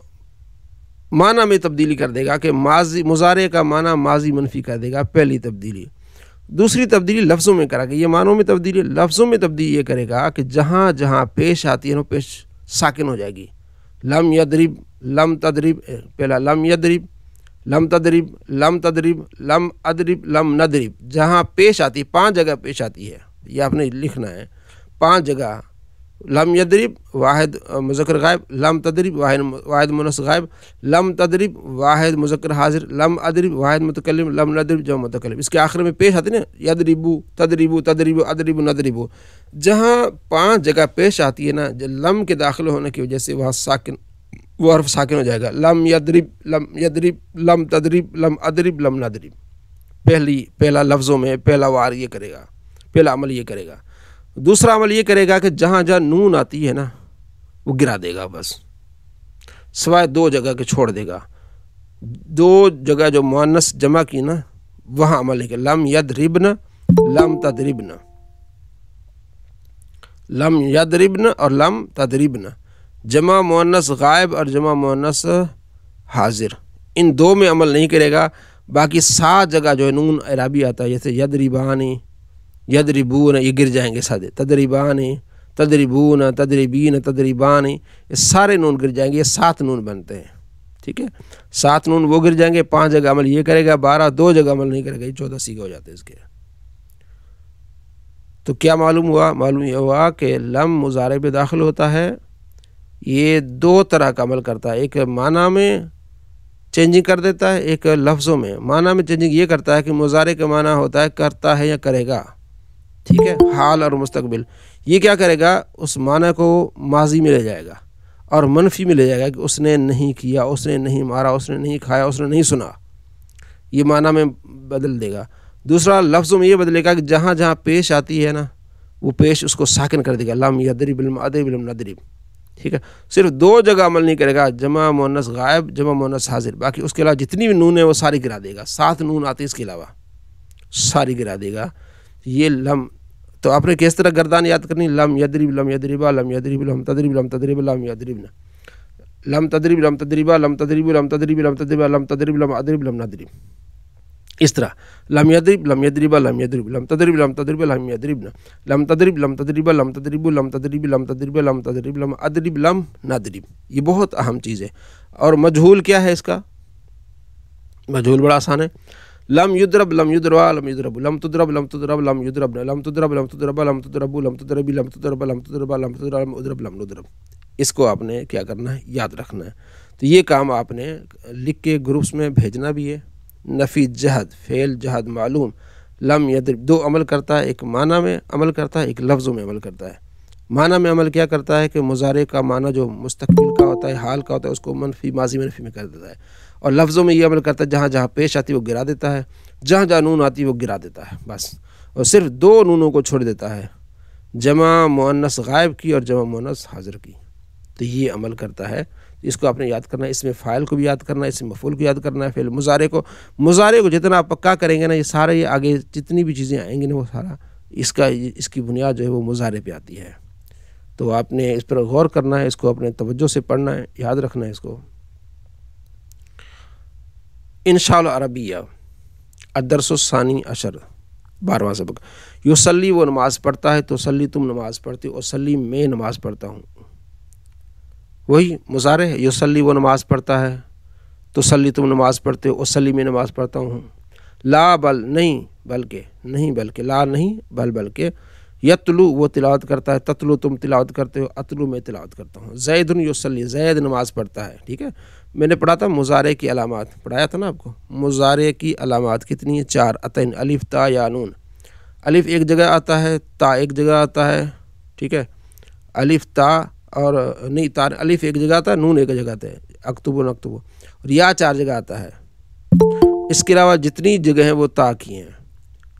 A: معنی میں تبدیلی کر دے گا کہ مضارع کا معنی ماضی منفی کر دے گا، پہلی تبدیلی۔ دوسری تبدیلی لفظوں میں کرا گا، یہ معنوں میں تبدیلی، لفظوں میں تبدیلی یہ کرے گا کہ جہاں جہاں پیش آتی ہے وہ پیش ساکن ہو جائے گی۔ لم یضرب، لم تضرب، پہلا لم یضرب، لم تضرب، لم تضرب، لم اضرب، لم نضرب، جہاں پیش آتی ہے، 5 جگہ پیش آتی ہے، یہ آپ نے لکھنا ہے، 5 جگہ۔ لم یضرب واحد مذکر غائب، لم تضرب واحد مؤنث غائب، لم تضرب واحد مذکر حاضر، لم اضرب واحد متکلم، لم نضرب جمع متکلم۔ اس کے آخر میں پیش آتی نا یضربو، تضربو، تضربو، اضربو، نضربو، جہاں 5 جگہ پیش آتی ہے نا، لم کے داخل ہونے کی وجہ سے وہاں ساکن، وہ حرف ساکن ہو جائے گا۔ لم یضرب، لم یضرب، لم تضرب، لم اضرب، لم نضرب۔ پہلا لفظوں میں پہلا وار یہ کرے گا، پہلا عمل یہ کرے گا۔ دوسرا عمل یہ کرے گا کہ جہاں جہاں نون آتی ہے نا وہ گرا دے گا، بس سوائے 2 جگہ کے چھوڑ دے گا۔ 2 جگہ جو مؤنث جمع کی نا وہاں عمل ہے کہ لم یضربن، لم تضربن، لم یضربن اور لم تضربن، جمع مؤنث غائب اور جمع مؤنث حاضر، ان 2 میں عمل نہیں کرے گا۔ باقی 7 جگہ جو ہے نون اعرابی آتا ہے، جیسے یضربانی، یضربون، یہ گر جائیں گے سادے، تضربانی، تدریبون، تدریبین، تدریبان، یہ سارے نون گر جائیں گے، یہ 7 نون بنتے ہیں، ٹھیک ہے۔ 7 نون وہ گر جائیں گے، 5 جگہ عمل یہ کرے گا، 12 2 جگہ عمل نہیں کرے گا، یہ 14 سیگے ہو جاتے ہیں اس کے۔ تو کیا معلوم ہوا؟ معلوم یہ ہوا کہ لم مضارع پہ داخل ہوتا ہے، یہ 2 طرح کا عمل کرتا ہے، ایک معنی میں چینجنگ کر دیتا ہے، ایک لفظوں میں۔ معنی میں چینجنگ یہ کرتا ہے کہ مضارع کا معنی ہوتا ہے کرتا ہے یا کرے گا، ٹھیک ہے، حال اور مستقبل۔ یہ کیا کرے گا؟ اس معنی کو ماضی میں لے جائے گا اور منفی میں لے جائے گا کہ اس نے نہیں کیا، اس نے نہیں مارا، اس نے نہیں کھایا، اس نے نہیں سنا، یہ معنی میں بدل دے گا۔ دوسرا لفظوں میں یہ بدلے گا کہ جہاں جہاں پیش آتی ہے نا، وہ پیش اس کو ساکن کر دے گا، لم یضرب، لم اضرب، لم نضرب، ٹھیک ہے۔ صرف 2 جگہ عمل نہیں کرے گا، جمع مؤنث غائب، جمع مؤنث حاضر، باقی اس کے علاوہ جتنی بھی نون ہیں وہ ساری گرا دے گا۔ 7 نون آتے اس کے علاوہ ساری گرا دے گا۔ یہ لم تو آپ نے کس طرح گردان یاد کرنی؟ لم یضرب، لم یضربا، لم یضرب، لم تضرب، لم تضرب، لم یضربن، لم تضرب، لم تضربا، لم تضرب، لم تضرب، لم تضربا، لم تضرب، لم اضرب، لم نضرب، اس طرح لم یضرب، لم یضربا، لم یضرب، لم تضرب، لم تضرب، لم یضربن، لم تضرب، لم تضربا، لم تضرب، لم تضرب، لم تضرب، لم تضرب، لم اضرب، لم نضرب۔ یہ بہت اہم چیز ہے۔ اور مجہول کیا ہے اس کا؟ مجہول بڑا آسان ہے، لم یضرب، لم یضربا، لم یضرب، لم تضرب، لم تضرب، لم یضربن، لم تضرب، لم تضربا، لم تضرب، لم تضربی، لم تضرب، لم تضربا، لم تضرب، لم اضرب، لم نضرب۔ اس کو آپ نے کیا کرنا ہے؟ یاد رکھنا ہے۔ تو یہ کام آپ نے لکھ کے گروپس میں بھیجنا بھی ہے۔ نفی جہد، فعل جہد معلوم، لم یضرب 2 عمل کرتا ہے، ایک معنی میں عمل کرتا ہے، ایک لفظوں میں عمل کرتا ہے۔ معنی میں عمل کیا کرتا ہے کہ مضارع کا معنی جو مستقبل کا ہوتا ہے، حال کا ہوتا ہے، اس کو منفی، ماضی منفی میں کر دیتا ہے۔ اور لفظوں میں یہ عمل کرتا ہے جہاں جہاں پیش آتی ہے وہ گرا دیتا ہے، جہاں جہاں نون آتی ہے وہ گرا دیتا ہے بس، اور صرف 2 نونوں کو چھوڑ دیتا ہے، جمع مؤنث غائب کی اور جمع مؤنث حاضر کی۔ تو یہ عمل کرتا ہے، اس کو آپ نے یاد کرنا ہے۔ اس میں فاعل کو بھی یاد کرنا ہے، اس میں مفعول کو یاد کرنا ہے، فعل مضارع کو جتنا آپ پکا کریں گے نا، یہ سارے یہ آگے جتنی بھی چیزیں آئیں گی نا، وہ سارا اس کی بنیاد جو ہے وہ مضارع پہ آتی ہے۔ تو آپ نے اس پر غور کرنا ہے، اس کو اپنے توجہ سے پڑھنا ہے، یاد رکھنا ہے اس کو۔ انشاء العربیہ الدرس الثانی عشر، 12واں سبق۔ یصلی وہ نماز پڑھتا ہے، تصلی تم نماز پڑھتے ہو، اصلی میں نماز پڑھتا ہوں، وہی مضارع ہے۔ یصلی وہ نماز پڑھتا ہے، تصلی تم نماز پڑھتے ہو، اصلی میں نماز پڑھتا ہوں۔ لا بل نہیں بلکہ، نہیں بلکہ، لا نہیں بل بلکہ، یتلو وہ تلاوت کرتا ہے، تتلو تم تلاوت کرتے ہو، اتلو میں تلاوت کرتا ہوں۔ زید یصلی زید نماز پڑھتا ہے، ٹھیک ہے۔ میں نے پڑھا تھا مضارع کی علامات، پڑھایا تھا نا آپ کو۔ مضارع کی علامات کتنی ہیں؟ 4 عطین، الف تا یا نون۔ الف ایک جگہ آتا ہے، تا ایک جگہ آتا ہے، ٹھیک ہے۔ الف تا اور نہیں، تا الف ایک جگہ آتا ہے، نون ایک جگہ آتا ہے، اکتبو نکتبو، اور یا 4 جگہ آتا ہے۔ اس کے علاوہ جتنی جگہ ہیں وہ تا کی ہیں،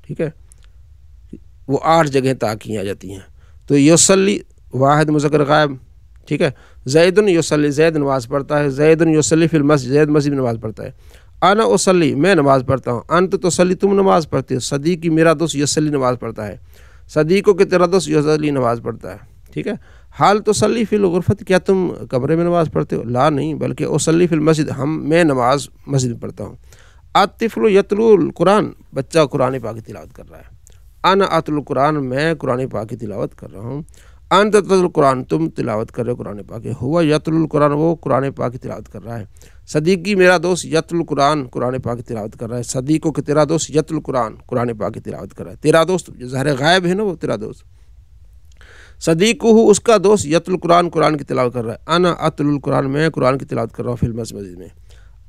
A: ٹھیک ہے، وہ 8 جگہیں تا کی آ جاتی ہیں۔ تو یصلی واحد مذکر غائب، ٹھیک ہے۔ زید یصلی زید نماز پڑھتا ہے، زید یصلی فی المسجد زید مسجد میں نماز پڑھتا ہے۔ انا اصلی میں نماز پڑھتا ہوں، انت تصلی تم نماز پڑھتے ہو، صدیقی میرا دوست یصلی نماز پڑھتا ہے، صدیقوں کے تیرا دوست یصلی نماز پڑھتا ہے، ٹھیک ہے۔ حال تصلی فی الغرفت کیا تم کمرے میں نماز پڑھتے ہو؟ لا نہیں بلکہ اصلی فی المسجد میں نماز مسجد میں پڑھتا ہوں۔ الطفل یتلو القرآن بچہ قرآن پاک کی تلاوت کر رہا ہے۔ انا اتلو القرآن میں قرآن پاک کی تلاوت کر رہا ہوں۔ انت تتلو القرآن تم تلاوت کر رہے ہو قرآن پاک۔ ہوا یتلو القرآن وہ قرآن پاک کی تلاوت کر رہا ہے۔ صدیقی میرا دوست یتلو القرآن قرآن پاک کی تلاوت کر رہا ہے، صدیقوں کے تیرا دوست یتلو القرآن قرآن پاک کی تلاوت کر رہا ہے۔ تیرا دوست ظاہر غائب ہے نا، وہ تیرا دوست۔ صدیقہ اس کا دوست یتلو القرآن قرآن کی تلاوت کر رہا ہے۔ انا اتلو القرآن میں قرآن کی تلاوت کر رہا ہوں فی المسجد میں۔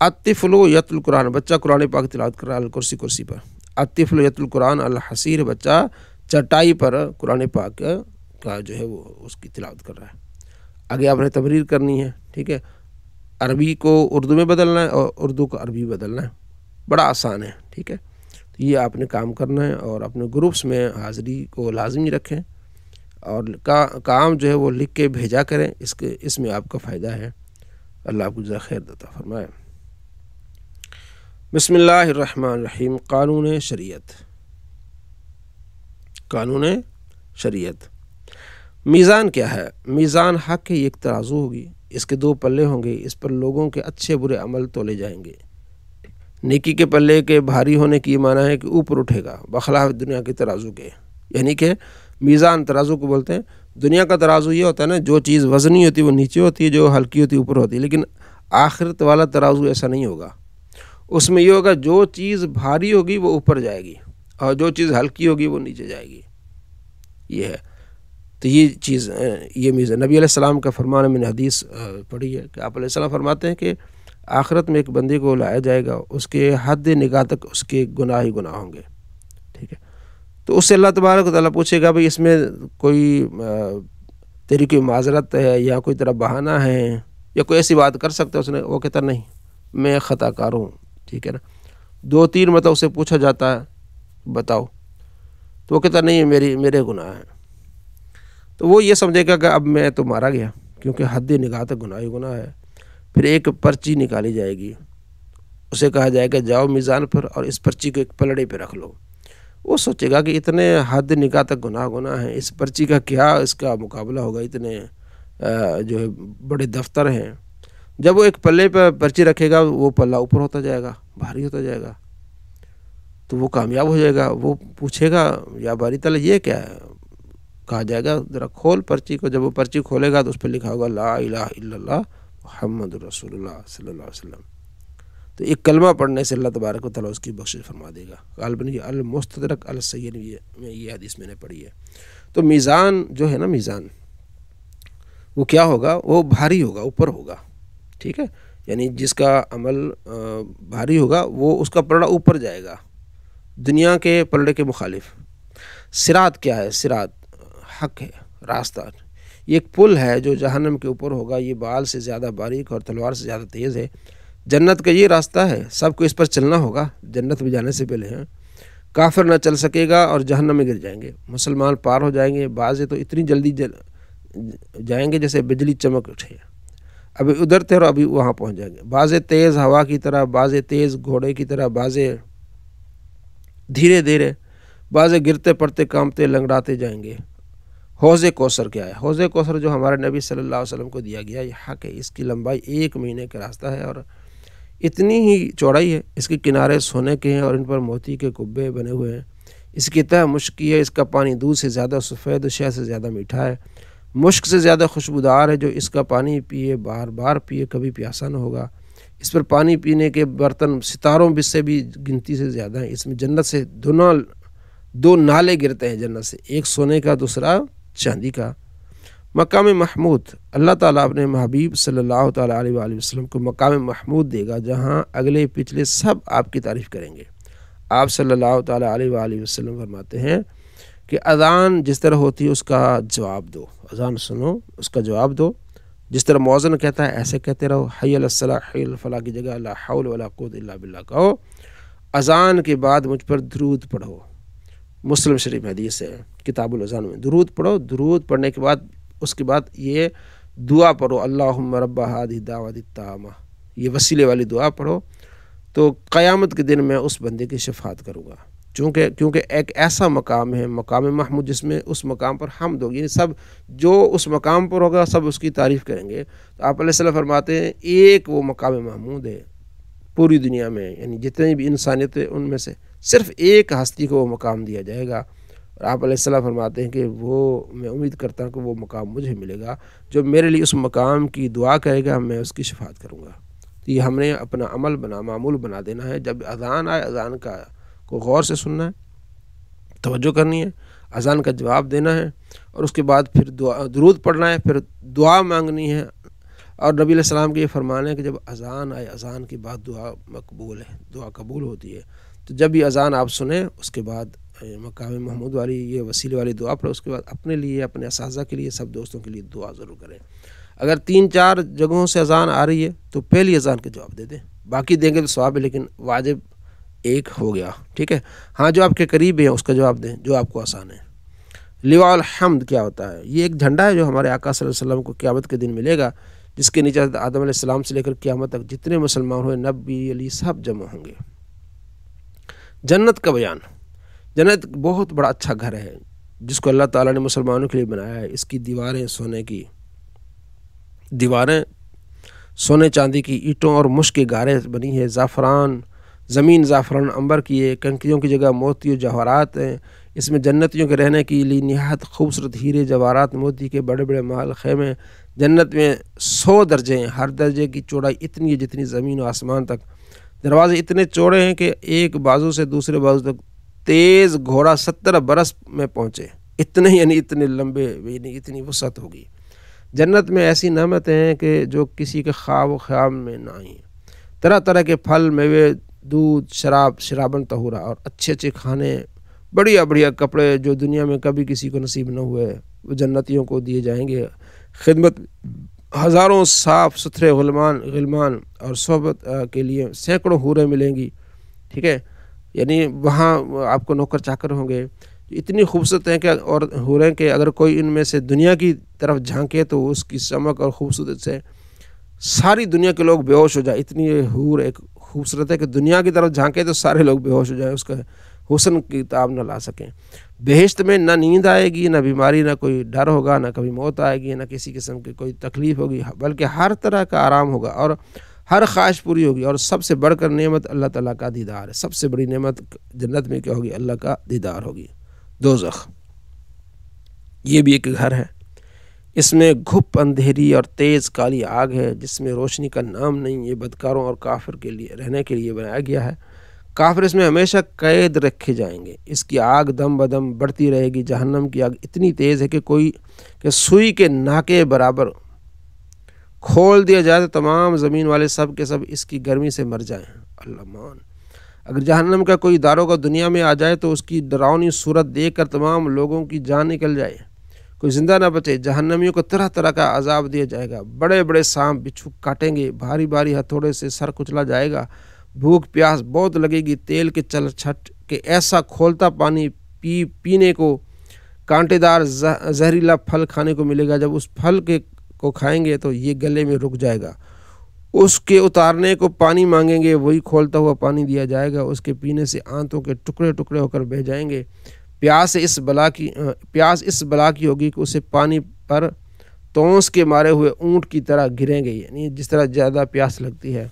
A: الطفل یتلو القرآن بچہ قرآن پاک کی تلاوت کر رہا ہے الکرسی کرسی پر۔ الطفل یتلو القرآن الحصیر بچہ چٹائی پر قرآن پاک کا جو ہے وہ اس کی تلاوت کر رہا ہے۔ آگے آپ نے تمریر کرنی ہے، ٹھیک ہے۔ عربی کو اردو میں بدلنا ہے اور اردو کو عربی بدلنا ہے، بڑا آسان ہے، ٹھیک ہے۔ تو یہ آپ نے کام کرنا ہے اور اپنے گروپس میں حاضری کو لازمی رکھیں اور کام جو ہے وہ لکھ کے بھیجا کریں، اس میں آپ کا فائدہ ہے۔ اللہ آپ کو جزا خیر عطا فرمائے۔ بسم اللہ الرحمن الرحیم۔ قانون شریعت، قانون شریعت۔ میزان کیا ہے؟ میزان حق کی ایک ترازو ہوگی، اس کے 2 پلے ہوں گے، اس پر لوگوں کے اچھے برے عمل تولے جائیں گے۔ نیکی کے پلے کے بھاری ہونے کی یہ معنی ہے کہ اوپر اٹھے گا بخلاف دنیا کے ترازو کے، یعنی کہ میزان ترازو کو بولتے ہیں، دنیا کا ترازو یہ ہوتا ہے نا، جو چیز وزنی ہوتی ہے وہ نیچے ہوتی ہے، جو ہلکی ہوتی ہے اوپر ہوتی ہے، لیکن آخرت والا ترازو ایسا نہیں ہوگا۔ اس میں یہ ہوگا جو چیز بھاری ہوگی وہ اوپر جائے گی اور جو چیز ہلکی ہوگی وہ نیچے جائے گی، یہ ہے۔ تو یہ چیز، یہ میزان نبی علیہ السلام کا فرمان ہے، میں نے حدیث پڑھی ہے کہ آپ علیہ السلام فرماتے ہیں کہ آخرت میں ایک بندے کو لایا جائے گا، اس کے حد نگاہ تک اس کے گناہ ہی گناہ ہوں گے، ٹھیک ہے۔ تو اس سے اللہ تبارک و تعالیٰ پوچھے گا بھئی اس میں کوئی تیری کوئی معذرت ہے یا کوئی طرح بہانہ ہے یا کوئی ایسی بات کر سکتا ہے اس نے؟ وہ کہتا نہیں، میں خطا کار ہوں، ٹھیک ہے نا۔ 2-3 مرتبہ اسے پوچھا جاتا ہے بتاؤ، تو وہ کہتا نہیں میرے گناہ ہیں۔ تو وہ یہ سمجھے گا کہ اب میں تو مارا گیا، کیونکہ حد نگاہ تک گناہ ہی گناہ ہے۔ پھر ایک پرچی نکالی جائے گی، اسے کہا جائے گا جاؤ میزان پر اور اس پرچی کو ایک پلڑے پہ رکھ لو۔ وہ سوچے گا کہ اتنے حد نگاہ تک گناہ ہیں، اس پرچی کا کیا اس کا مقابلہ ہوگا، اتنے جو ہے بڑے دفتر ہیں۔ جب وہ ایک پلے پہ پرچی رکھے گا، وہ پلہ اوپر ہوتا جائے گا، بھاری ہوتا جائے گا، تو وہ کامیاب ہو جائے گا۔ وہ پوچھے گا یا باری تعالیٰ یہ کیا ہے؟ کہا جائے گا ذرا کھول پرچی کو۔ جب وہ پرچی کھولے گا تو اس پہ لکھا ہوگا لا الہ الا اللہ محمد رسول اللہ صلی اللہ علیہ وسلم۔ تو ایک کلمہ پڑھنے سے اللہ تبارک و تعالیٰ اس کی بخشش فرما دے گا۔ غالباً یہ المستدرک السید میں یہ حدیث میں نے پڑھی ہے۔ تو میزان جو ہے نا، میزان وہ کیا ہوگا؟ وہ بھاری ہوگا، اوپر ہوگا، ٹھیک ہے۔ یعنی جس کا عمل بھاری ہوگا وہ اس کا پلڑا اوپر جائے گا، دنیا کے پلڑے کے مخالف۔ صراط کیا ہے؟ صراط حق ہے، راستہ۔ یہ ایک پل ہے جو جہنم کے اوپر ہوگا، یہ بال سے زیادہ باریک اور تلوار سے زیادہ تیز ہے۔ جنت کا یہ راستہ ہے، سب کو اس پر چلنا ہوگا، جنت میں جانے سے پہلے ہیں۔ کافر نہ چل سکے گا اور جہنم میں گر جائیں گے، مسلمان پار ہو جائیں گے۔ بعض تو اتنی جلدی جائیں گے جیسے بجلی چمک اٹھے، ابھی ادھر تھے اور ابھی وہاں پہنچ جائیں گے۔ بعض تیز ہوا کی طرح، بعض تیز گھوڑے کی طرح، بعض دھیرے دھیرے، بعض گرتے پڑتے کامتے لنگڑاتے جائیں گے۔ حوض کوثر کیا ہے؟ حوض کوثر جو ہمارے نبی صلی اللہ علیہ وسلم کو دیا گیا، یہ حق ہے۔ اس کی لمبائی 1 مہینے کا راستہ ہے اور اتنی ہی چوڑائی ہے۔ اس کے کنارے سونے کے ہیں اور ان پر موتی کے کبے بنے ہوئے ہیں۔ اس کی تہ مشکی ہے، اس کا پانی دودھ سے زیادہ سفید و شہد سے زیادہ میٹھا ہے، مشک سے زیادہ خوشبودار ہے۔ جو اس کا پانی پیے بار بار پیے، کبھی پیاسا نہ ہوگا۔ اس پر پانی پینے کے برتن ستاروں سے بھی گنتی سے زیادہ ہیں۔ اس میں جنت سے 2 نالے گرتے ہیں، جنت سے، ایک سونے کا دوسرا چاندی کا۔ مقام محمود، اللہ تعالیٰ اپنے محبوب صلی اللہ تعالیٰ علیہ وآلہ وسلم کو مقام محمود دے گا، جہاں اگلے پچھلے سب آپ کی تعریف کریں گے۔ آپ صلی اللہ تعالیٰ علیہ وآلہ وسلم فرماتے ہیں کہ اذان جس طرح ہوتی ہے اس کا جواب دو، اذان سنو اس کا جواب دو، جس طرح مؤذن کہتا ہے ایسے کہتے رہو، حی علی الصلاۃ حی علی الفلاح کی جگہ لا حول ولا قوت الا باللہ کہو۔ اذان کے بعد مجھ پر درود پڑھو، مسلم شریف حدیث ہے کتاب الاذان میں، درود پڑھو۔ درود پڑھنے کے بعد اس کے بعد یہ دعا پڑھو، اللہم رب ہذہ الدعوۃ التامہ، یہ وسیلے والی دعا پڑھو، تو قیامت کے دن میں اس بندے کی شفاعت کروں گا۔ کیونکہ ایک ایسا مقام ہے، مقام محمود، جس میں اس مقام پر حمد ہوگی، یعنی سب جو اس مقام پر ہوگا سب اس کی تعریف کریں گے۔ تو آپ علیہ السلام فرماتے ہیں ایک وہ مقام محمود ہے پوری دنیا میں، یعنی جتنی بھی انسانیت ہے ان میں سے صرف ایک ہستی کو وہ مقام دیا جائے گا۔ اور آپ علیہ السلام فرماتے ہیں کہ وہ میں امید کرتا ہوں کہ وہ مقام مجھے ملے گا، جو میرے لیے اس مقام کی دعا کرے گا میں اس کی شفاعت کروں گا۔ تو یہ ہم نے اپنا عمل معمول بنا دینا ہے۔ جب اذان آئے اذان کا کو غور سے سننا ہے، توجہ کرنی ہے، اذان کا جواب دینا ہے، اور اس کے بعد پھر درود پڑھنا ہے، پھر دعا مانگنی ہے۔ اور نبی علیہ السلام کے یہ فرمان ہے کہ جب اذان آئے اذان کے بعد دعا مقبول ہے، دعا قبول ہوتی ہے۔ تو جب یہ اذان آپ سنیں اس کے بعد مقام محمود والی یہ وسیلے والی دعا پڑھیں، اس کے بعد اپنے لیے، اپنے اساتذہ کے لیے، سب دوستوں کے لیے دعا ضرور کریں۔ اگر 3-4 جگہوں سے اذان آ رہی ہے تو پہلی اذان کا جواب دے دیں، باقی دیں گے تو ثواب ہے، لیکن واجب ایک ہو گیا، ٹھیک ہے۔ ہاں جو آپ کے قریب ہیں اس کا جواب دیں جو آپ کو آسان ہے۔ لواء الحمد کیا ہوتا ہے؟ یہ ایک جھنڈا ہے جو ہمارے آقا صلی اللہ علیہ وسلم کو قیامت کے دن ملے گا، جس کے نیچے آدم علیہ السلام سے لے کر قیامت تک جتنے مسلمان ہوئے، نبی علی سب جمع ہوں گے۔ جنت کا بیان، جنت بہت بڑا اچھا گھر ہے جس کو اللہ تعالیٰ نے مسلمانوں کے لیے بنایا ہے۔ اس کی دیواریں سونے چاندی کی اینٹوں اور مشک کے گارے بنی ہے، زعفران زمین زعفران عنبر کی ہے، کنکریوں کی جگہ موتی و جواہرات ہیں، اس میں جنتیوں کے رہنے کے لیے نہایت خوبصورت ہیرے جواہرات موتی کے بڑے بڑے محل خیمے، جنت میں 100 درجے ہیں، ہر درجے کی چوڑائی اتنی ہے جتنی زمین و آسمان تک، دروازے اتنے چوڑے ہیں کہ ایک بازو سے دوسرے بازو تک تیز گھوڑا 70 برس میں پہنچے، اتنے یعنی اتنے لمبے، یعنی اتنی وسعت ہوگی۔ جنت میں ایسی نعمتیں ہیں کہ جو کسی کے خواب و خیال میں نہ آئیں، طرح طرح کے پھل، میوے، دودھ، شراب، شرابن طہورا، اور اچھے اچھے کھانے، بڑھیا بڑھیا کپڑے جو دنیا میں کبھی کسی کو نصیب نہ ہوئے وہ جنتیوں کو دیے جائیں گے۔ خدمت ہزاروں صاف ستھرے غلمان اور صحبت کے لیے سینکڑوں حوریں ملیں گی، ٹھیک ہے، یعنی وہاں آپ کو نوکر چاکر ہوں گے، اتنی خوبصورت ہیں کہ اور حوریں کہ اگر کوئی ان میں سے دنیا کی طرف جھانکے تو اس کی چمک اور خوبصورت سے ساری دنیا کے لوگ بے ہوش ہو جائیں، اتنی حور ایک خوبصورت ہے کہ دنیا کی طرف جھانکے تو سارے لوگ بے ہوش ہو جائیں، اس کا حسن کی تاب نہ لا سکیں۔ بہشت میں نہ نیند آئے گی، نہ بیماری، نہ کوئی ڈر ہوگا، نہ کبھی موت آئے گی، نہ کسی قسم کی کوئی تکلیف ہوگی، بلکہ ہر طرح کا آرام ہوگا اور ہر خواہش پوری ہوگی۔ اور سب سے بڑھ کر نعمت اللہ تعالیٰ کا دیدار ہے، سب سے بڑی نعمت جنت میں کیا ہوگی؟ اللہ کا دیدار ہوگی۔ دوزخ یہ بھی ایک گھر ہے، اس میں گھپ اندھیری اور تیز کالی آگ ہے جس میں روشنی کا نام نہیں، یہ بدکاروں اور کافر کے لیے رہنے کے لیے بنایا گیا ہے۔ کافر اس میں ہمیشہ قید رکھے جائیں گے، اس کی آگ دم بدم بڑھتی رہے گی۔ جہنم کی آگ اتنی تیز ہے کہ سوئی کے ناکے برابر کھول دیا جائے تو تمام زمین والے سب کے سب اس کی گرمی سے مر جائیں۔ اللہ مان، اگر جہنم کا کوئی داروغہ دنیا میں آ جائے تو اس کی ڈراؤنی صورت دیکھ کر تمام لوگوں کی جان نکل جائے، کوئی زندہ نہ بچے۔ جہنمیوں کو طرح طرح کا عذاب دیا جائے گا، بڑے بڑے سانپ بچھو کاٹیں گے، بھاری بھاری ہتھوڑے سے سر کچلا جائے گا، بھوک پیاس بہت لگے گی، تیل کے چل چھٹ کے ایسا کھولتا پانی پینے کو، کانٹے دار زہریلا پھل کھانے کو ملے گا۔ جب اس پھل کو کھائیں گے تو یہ گلے میں رک جائے گا، اس کے اتارنے کو پانی مانگیں گے، وہی کھولتا ہوا پانی دیا جائے گا، اس کے پینے سے آنتوں کے ٹکڑے ٹکڑے ہو کر بہہ جائیں گے۔ پیاس اس بلا کی ہوگی کہ اسے پانی پر تونس کے مارے ہوئے اونٹ کی طرح گریں گے، یعنی جس طرح زیادہ پیاس لگتی ہے۔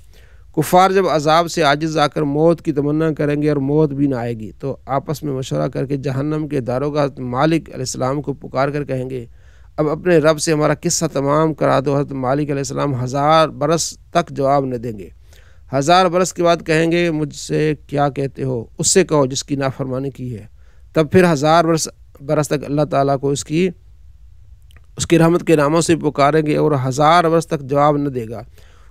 A: کفار جب عذاب سے عاجز آ کر موت کی تمنا کریں گے اور موت بھی نہ آئے گی تو آپس میں مشورہ کر کے جہنم کے داروغہ مالک علیہ السلام کو پکار کر کہیں گے، اب اپنے رب سے ہمارا قصہ تمام کرا دو۔ حضرت مالک علیہ السلام 1000 برس تک جواب نہ دیں گے۔ 1000 برس کے بعد کہیں گے، مجھ سے کیا کہتے ہو؟ اس سے کہو جس کی نافرمانی کی ہے۔ تب پھر 1000 برس تک اللہ تعالیٰ کو اس کی رحمت کے ناموں سے پکاریں گے اور 1000 برس تک جواب نہ دے گا۔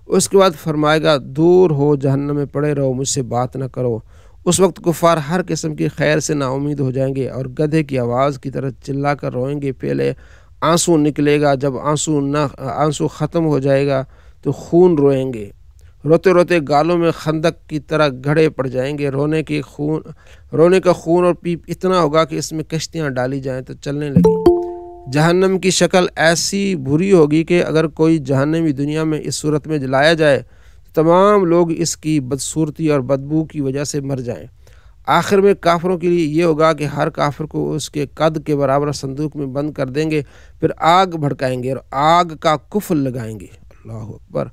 A: اس کے بعد فرمائے گا، دور ہو، جہنم میں پڑے رہو، مجھ سے بات نہ کرو۔ اس وقت کفار ہر قسم کی خیر سے نا امید ہو جائیں گے اور گدھے کی آواز کی طرح چلا کر روئیں گے۔ پہلے آنسو نکلے گا، جب آنسو ختم ہو جائے گا تو خون روئیں گے، روتے روتے گالوں میں خندق کی طرح گھڑے پڑ جائیں گے۔ رونے کا خون اور پیپ اتنا ہوگا کہ اس میں کشتیاں ڈالی جائیں تو چلنے لگیں۔ جہنم کی شکل ایسی بری ہوگی کہ اگر کوئی جہنمی دنیا میں اس صورت میں جلایا جائے تو تمام لوگ اس کی بدصورتی اور بدبو کی وجہ سے مر جائیں۔ آخر میں کافروں کے لیے یہ ہوگا کہ ہر کافر کو اس کے قد کے برابر صندوق میں بند کر دیں گے، پھر آگ بھڑکائیں گے اور آگ کا کفل لگائیں گے۔ اللہ اکبر۔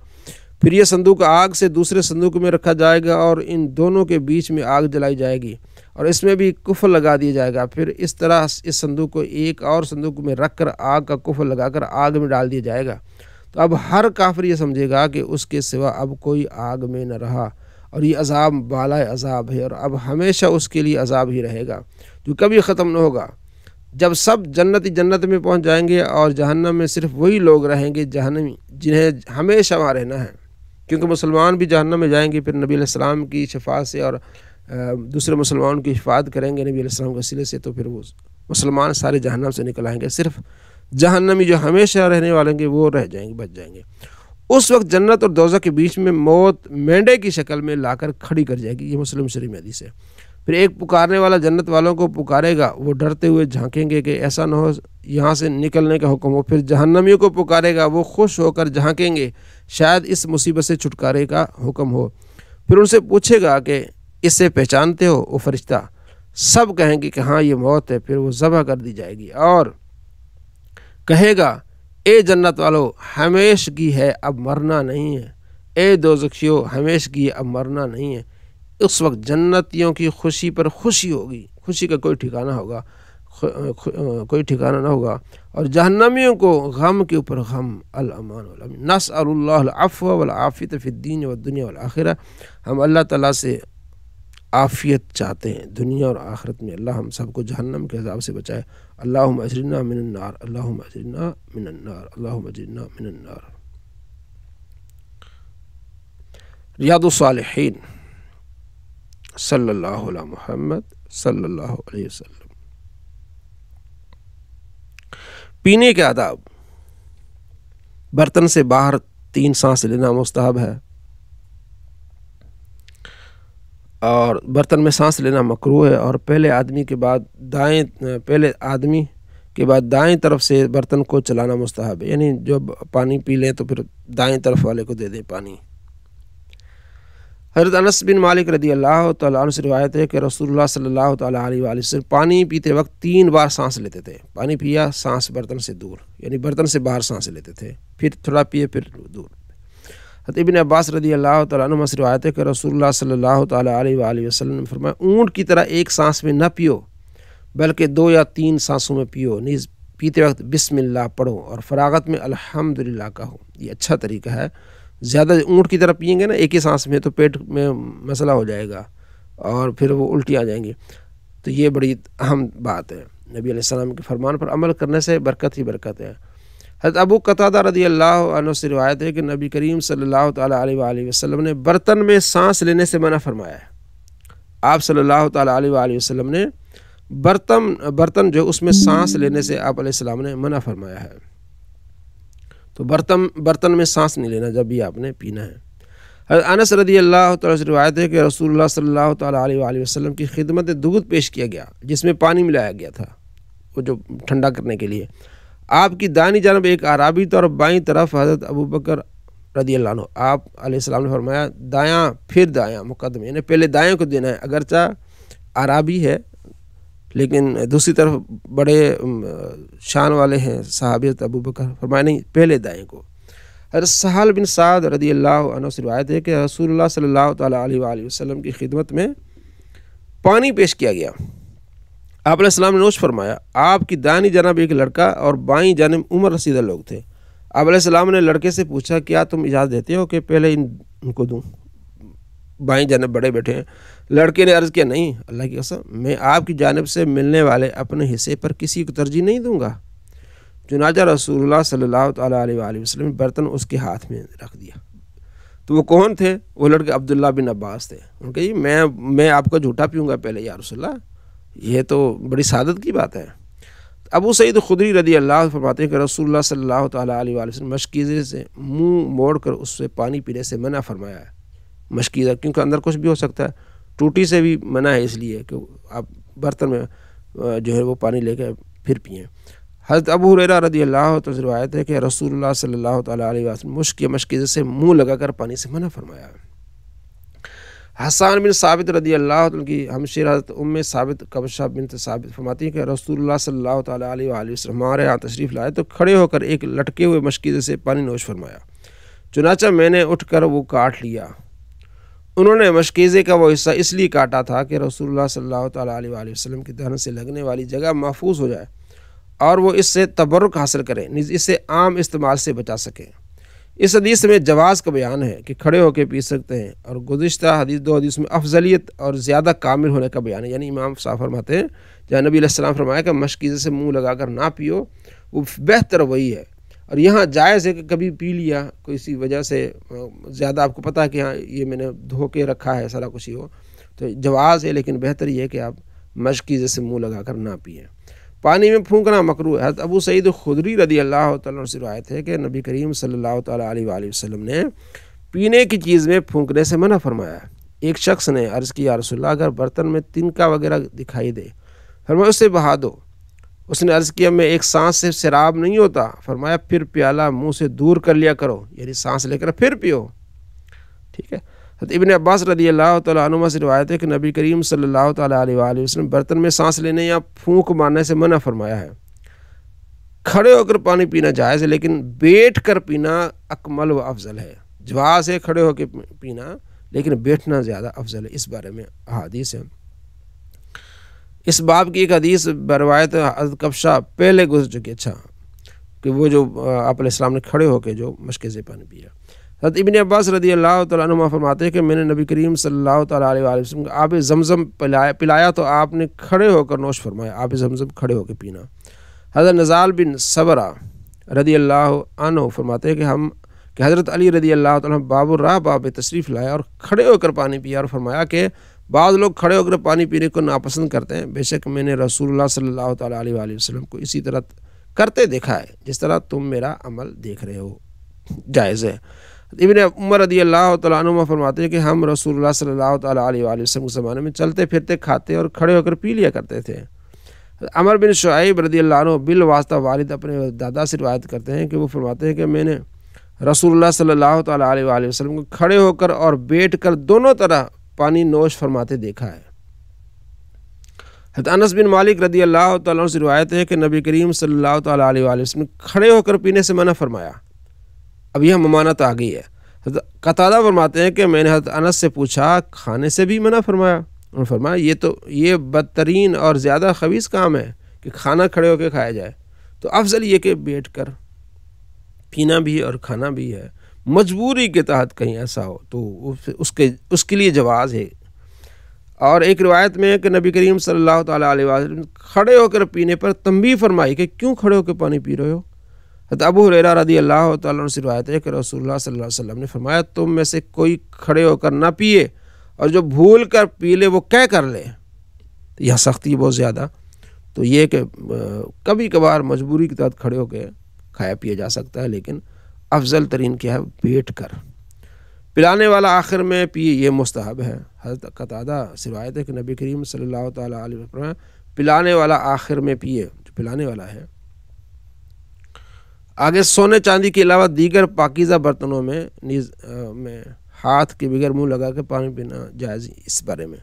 A: پھر یہ صندوق آگ سے دوسرے صندوق میں رکھا جائے گا اور ان دونوں کے بیچ میں آگ جلائی جائے گی اور اس میں بھی کفل لگا دیا جائے گا۔ پھر اس طرح اس صندوق کو ایک اور صندوق میں رکھ کر آگ کا کفل لگا کر آگ میں ڈال دیا جائے گا۔ تو اب ہر کافر یہ سمجھے گا کہ اس کے سوا اب کوئی آگ میں نہ رہا اور یہ عذاب بالائے عذاب ہے اور اب ہمیشہ اس کے لیے عذاب ہی رہے گا جو کبھی ختم نہ ہوگا۔ جب سب جنتی جنت میں پہنچ جائیں گے اور جہنم میں صرف وہی لوگ رہیں گے جہنمی جنہیں ہمیشہ وہاں رہنا ہے، کیونکہ مسلمان بھی جہنم میں جائیں گے، پھر نبی علیہ السلام کی شفاعت سے اور دوسرے مسلمانوں کی شفاعت کریں گے نبی علیہ السلام کے وسیلے سے، تو پھر وہ مسلمان سارے جہنم سے نکل آئیں گے، صرف جہنمی جو ہمیشہ رہنے والے ہیں وہ رہ جائیں گے، بچ جائیں گے۔ اس وقت جنت اور دوزخ کے بیچ میں موت مینڈے کی شکل میں لا کر کھڑی کر جائے گی، یہ مسلم شریف میں حدیث ہے۔ پھر ایک پکارنے والا جنت والوں کو پکارے گا، وہ ڈرتے ہوئے جھانکیں گے کہ ایسا نہ ہو یہاں سے نکلنے کا حکم ہو۔ پھر جہنمیوں کو پکارے گا، وہ خوش ہو کر جھانکیں گے، شاید اس مصیبت سے چھٹکارے کا حکم ہو۔ پھر ان سے پوچھے گا کہ اسے پہچانتے ہو؟ وہ فرشتہ سب کہیں گے کہ ہاں یہ موت ہے۔ پھر وہ ذبح کر دی جائے گی اور کہے گا، اے جنت والو ہمیشگی ہے اب مرنا نہیں ہے، اے دوزخیو ہمیشگی اب مرنا نہیں ہے۔ اس وقت جنتیوں کی خوشی پر خوشی ہوگی، خوشی کا کوئی ٹھکانہ ہوگا، کوئی ٹھکانہ نہ ہوگا، اور جہنمیوں کو غم کے اوپر غم۔ الامان والامن۔ نسأل اللہ العفو والعافیۃ فی الدین والدنیا والآخرہ، ہم اللہ تعالیٰ سے عافیت چاہتے ہیں دنیا اور آخرت میں، اللہ ہم سب کو جہنم کے عذاب سے بچائے۔ اللہم اجرنا من النار، اللہم اجرنا من النار، اللہم اجرنا من النار۔ ریاض الصالحین، صلی اللہ علی محمد صلی اللہ علیہ وسلم۔ پینے کے آداب۔ برتن سے باہر 3 سانس لینا مستحب ہے، اور برتن میں سانس لینا مکروہ ہے، اور پہلے آدمی کے بعد دائیں طرف سے برتن کو چلانا مستحب ہے، یعنی جب پانی پی لیں تو پھر دائیں طرف والے کو دے دیں پانی۔ حضرت انس بن مالک رضی اللہ تعالیٰ عنہ سے روایت ہے کہ رسول اللہ صلی اللہ تعالیٰ علیہ وآلہ وسلم پانی پیتے وقت 3 بار سانس لیتے تھے۔ پانی پیا، سانس برتن سے دور، یعنی برتن سے باہر سانس لیتے تھے، پھر تھوڑا پیے، پھر دور۔ حضرت ابن عباس رضی اللہ تعالیٰ عنہ سے روایت ہے کہ رسول اللہ صلی اللہ تعالیٰ علیہ وآلہ وسلم نے فرمایا، اونٹ کی طرح ایک سانس میں نہ پیو، بلکہ 2 یا 3 سانسوں میں پیو، نیز پیتے وقت بسم اللہ پڑھو اور فراغت میں الحمدللہ کہو۔ یہ اچھا طریقہ ہے۔ زیادہ اونٹ کی طرح پئیں گے نا ایک ہی سانس میں تو پیٹ میں مسئلہ ہو جائے گا اور پھر وہ الٹی آ جائیں گی، تو یہ بڑی اہم بات ہے۔ نبی علیہ السلام کے فرمان پر عمل کرنے سے برکت ہی برکت ہے۔ حضرت ابو قتادہ رضی اللہ عنہ سے روایت ہے کہ نبی کریم صلی اللہ تعالیٰ علیہ وآلہ وسلم نے برتن میں سانس لینے سے منع فرمایا ہے۔ آپ صلی اللہ تعالیٰ علیہ وآلہ وسلم نے برتن جو اس میں سانس لینے سے آپ علیہ السلام نے منع فرمایا ہے، تو برتن میں سانس نہیں لینا جب بھی آپ نے پینا ہے۔ حضرت انس رضی اللہ تعالیٰ سے روایت ہے کہ رسول اللہ صلی اللہ تعالیٰ علیہ وآلہ وسلم کی خدمت دودھ پیش کیا گیا جس میں پانی ملایا گیا تھا، وہ جو ٹھنڈا کرنے کے لیے۔ آپ کی دائیں جانب ایک اعرابی تھا اور بائیں طرف حضرت ابو بکر رضی اللہ عنہ۔ آپ علیہ السلام نے فرمایا دایاں پھر دایاں مقدم، یعنی پہلے دائیں کو دینا ہے، اگرچہ اعرابی ہے لیکن دوسری طرف بڑے شان والے ہیں صحابی حضرت ابو بکر، فرمایا نہیں پہلے دائیں کو۔ حضرت سہل بن سعد رضی اللہ عنہ سے روایت ہے کہ رسول اللہ صلی اللہ تعالیٰ علیہ وآلہ وسلم کی خدمت میں پانی پیش کیا گیا، آپ علیہ السلام نے نوش فرمایا۔ آپ کی دائیں جانب ایک لڑکا اور بائیں جانب عمر رسیدہ لوگ تھے۔ آپ علیہ السلام نے لڑکے سے پوچھا کیا تم اجازت دیتے ہو کہ پہلے ان کو دوں، بائیں جانب بڑے بیٹھے ہیں۔ لڑکے نے عرض کیا نہیں اللہ کی قسم، میں آپ کی جانب سے ملنے والے اپنے حصے پر کسی کو ترجیح نہیں دوں گا۔ چنانچہ رسول اللہ صلی اللہ تعالیٰ علیہ وآلہ وسلم نے برتن اس کے ہاتھ میں رکھ دیا۔ تو وہ کون تھے؟ وہ لڑکے عبداللہ بن عباس تھے۔ ان کہ میں آپ کا جھوٹا پیوں گا پہلے یا رسول اللہ، یہ تو بڑی سعادت کی بات ہے۔ ابو سعید خدری رضی اللہ عنہ فرماتے ہیں کہ رسول اللہ صلی اللہ تعالیٰ علیہ وآلہ وسلم مشکیزے سے منہ موڑ کر اس سے پانی پینے سے منع فرمایا ہے۔ مشکیزہ کیونکہ اندر کچھ بھی ہو سکتا ہے، ٹوٹی سے بھی منع ہے، اس لیے کہ آپ برتن میں جو ہے وہ پانی لے کے پھر پئیں۔ حضرت ابو ہریرہ رضی اللہ عنہ سے روایت ہے کہ رسول اللہ صلی اللہ تعالیٰ علیہ وسلم مشکیزے سے منہ لگا کر پانی سے منع فرمایا ہے۔ حسان بن ثابت رضی اللہ عنہ کی ہمشیر حضرت ام ثابت قبشہ بنت ثابت فرماتی ہیں کہ رسول اللہ صلی اللہ تعالیٰ علیہ وآلہ وسلم ہمارے یہاں تشریف لائے تو کھڑے ہو کر ایک لٹکے ہوئے مشکیزے سے پانی نوش فرمایا، چنانچہ میں نے اٹھ کر وہ کاٹ لیا۔ انہوں نے مشکیزے کا وہ حصہ اس لیے کاٹا تھا کہ رسول اللہ صلی اللہ تعالیٰ علیہ وآلہ وسلم کی دہن سے لگنے والی جگہ محفوظ ہو جائے اور وہ اس سے تبرک حاصل کریں، اس سے عام استعمال سے بچا سکیں۔ اس حدیث میں جواز کا بیان ہے کہ کھڑے ہو کے پی سکتے ہیں، اور گزشتہ حدیث 2 حدیث میں افضلیت اور زیادہ کامل ہونے کا بیان ہے، یعنی امام صاحب فرماتے ہیں جہاں نبی علیہ السلام فرمایا کہ مشکیزے سے منہ لگا کر نہ پیو، وہ بہتر وہی ہے۔ اور یہاں جائز ہے کہ کبھی پی لیا کسی وجہ سے، زیادہ آپ کو پتہ ہے کہ ہاں یہ میں نے دھو کے رکھا ہے سارا کچھ ہی ہو تو جواز ہے، لیکن بہتر یہ ہے کہ آپ مشکیزے سے منہ لگا کر نہ پئیں۔ پانی میں پھونکنا مکروہ ہے۔ حضرت ابو سعید خدری رضی اللہ تعالیٰ سے روایت ہے کہ نبی کریم صلی اللہ تعالیٰ علیہ وآلہ وسلم نے پینے کی چیز میں پھونکنے سے منع فرمایا ہے۔ ایک شخص نے عرض کیا یا رسول اللہ اگر برتن میں تنکا وغیرہ دکھائی دے، فرمایا اسے بہا دو۔ اس نے عرض کیا میں ایک سانس سے شراب نہیں ہوتا، فرمایا پھر پیالہ منہ سے دور کر لیا کرو، یعنی سانس لے کر پھر پیو، ٹھیک ہے۔ حضرت ابن عباس رضی اللہ تعالیٰ عنہما سے روایت ہے کہ نبی کریم صلی اللہ تعالیٰ علیہ وآلہ وسلم برتن میں سانس لینے یا پھونک مارنے سے منع فرمایا ہے۔ کھڑے ہو کر پانی پینا جائز ہے، لیکن بیٹھ کر پینا اکمل و افضل ہے۔ جواز ہے کھڑے ہو کے پینا، لیکن بیٹھنا زیادہ افضل ہے۔ اس بارے میں احادیث ہیں۔ اس باب کی ایک حدیث بروایت حضرت کبشہ پہلے گزر چکی، اچھا کہ وہ جو آپ علیہ السلام نے کھڑے ہو کے جو مشکے سے پانی پیا۔ حضرت ابن عباس رضی اللہ تعالیٰ عنہ فرماتے ہیں کہ میں نے نبی کریم صلی اللہ تعالیٰ علیہ وآلہ وسلم کو آب زمزم پلایا تو آپ نے کھڑے ہو کر نوش فرمایا، آب زمزم کھڑے ہو کے پینا۔ حضرت نزال بن صبرہ رضی اللہ عنہ فرماتے ہیں کہ حضرت علی رضی اللہ تعالیٰ باب الراہ باب تشریف لایا اور کھڑے ہو کر پانی پیا اور فرمایا کہ بعض لوگ کھڑے ہو کر پانی پینے کو ناپسند کرتے ہیں، بے شک میں نے رسول اللہ صلی اللہ تعالیٰ علیہ وآلہ وسلم کو اسی طرح کرتے دیکھا ہے جس طرح تم میرا عمل دیکھ رہے ہو، جائز ہے۔ ابن عمر رضی اللہ تعالیٰ عنہ فرماتے ہیں کہ ہم رسول اللہ صلی اللہ تعالیٰ علیہ وآلہ وسلم کے زمانے میں چلتے پھرتے کھاتے اور کھڑے ہو کر پی لیا کرتے تھے۔ عمر بن شعیب رضی اللہ عنہ بالواسطہ والد اپنے دادا سے روایت کرتے ہیں کہ وہ فرماتے ہیں کہ میں نے رسول اللہ صلی اللہ تعالیٰ علیہ وآلہ وسلم کو کھڑے ہو کر اور بیٹھ کر دونوں طرح پانی نوش فرماتے دیکھا ہے۔ حضرت انس بن مالک رضی اللہ تعالیٰ عنہ سے روایت ہے کہ نبی کریم صلی اللہ تعالیٰ علیہ وآلہ وسلم نے کھڑے ہو کر پینے سے منع فرمایا۔ اب یہ ممانعت آ گئی ہے۔ حضرت قتادہ فرماتے ہیں کہ میں نے حضرت انس سے پوچھا کھانے سے بھی منع فرمایا؟ انہوں نے فرمایا یہ بدترین اور زیادہ خبیث کام ہے کہ کھانا کھڑے ہو کے کھایا جائے، تو افضل یہ کہ بیٹھ کر پینا بھی اور کھانا بھی ہے۔ مجبوری کے تحت کہیں ایسا ہو تو اس کے لیے جواز ہے۔ اور ایک روایت میں ہے کہ نبی کریم صلی اللہ تعالیٰ علیہ وسلم کھڑے ہو کر پینے پر تنبیہ فرمائی کہ کیوں کھڑے ہو کے پانی پی رہے ہو۔ حضرت ابو ہریرہ رضی اللہ تعالیٰ عنہ سے روایت ہے کہ رسول اللہ صلی اللہ علیہ وسلم نے فرمایا تم میں سے کوئی کھڑے ہو کر نہ پیے اور جو بھول کر پی لے وہ کیا کر لے۔ یہاں سختی بہت زیادہ، تو یہ کہ کبھی کبھار مجبوری کے تحت کھڑے ہو کے کھایا پیا جا سکتا ہے، لیکن افضل ترین کیا ہے بیٹھ کر پلانے والا آخر میں پیے، یہ مستحب ہے۔ حضرت قتادہ سے روایت ہے کہ نبی کریم صلی اللہ تعالیٰ علیہ وسلم پلانے والا آخر میں پیے، جو پلانے والا ہے۔ آگے سونے چاندی کے علاوہ دیگر پاکیزہ برتنوں میں ہاتھ کے بغیر منہ لگا کے پانی پینا جائز، اس بارے میں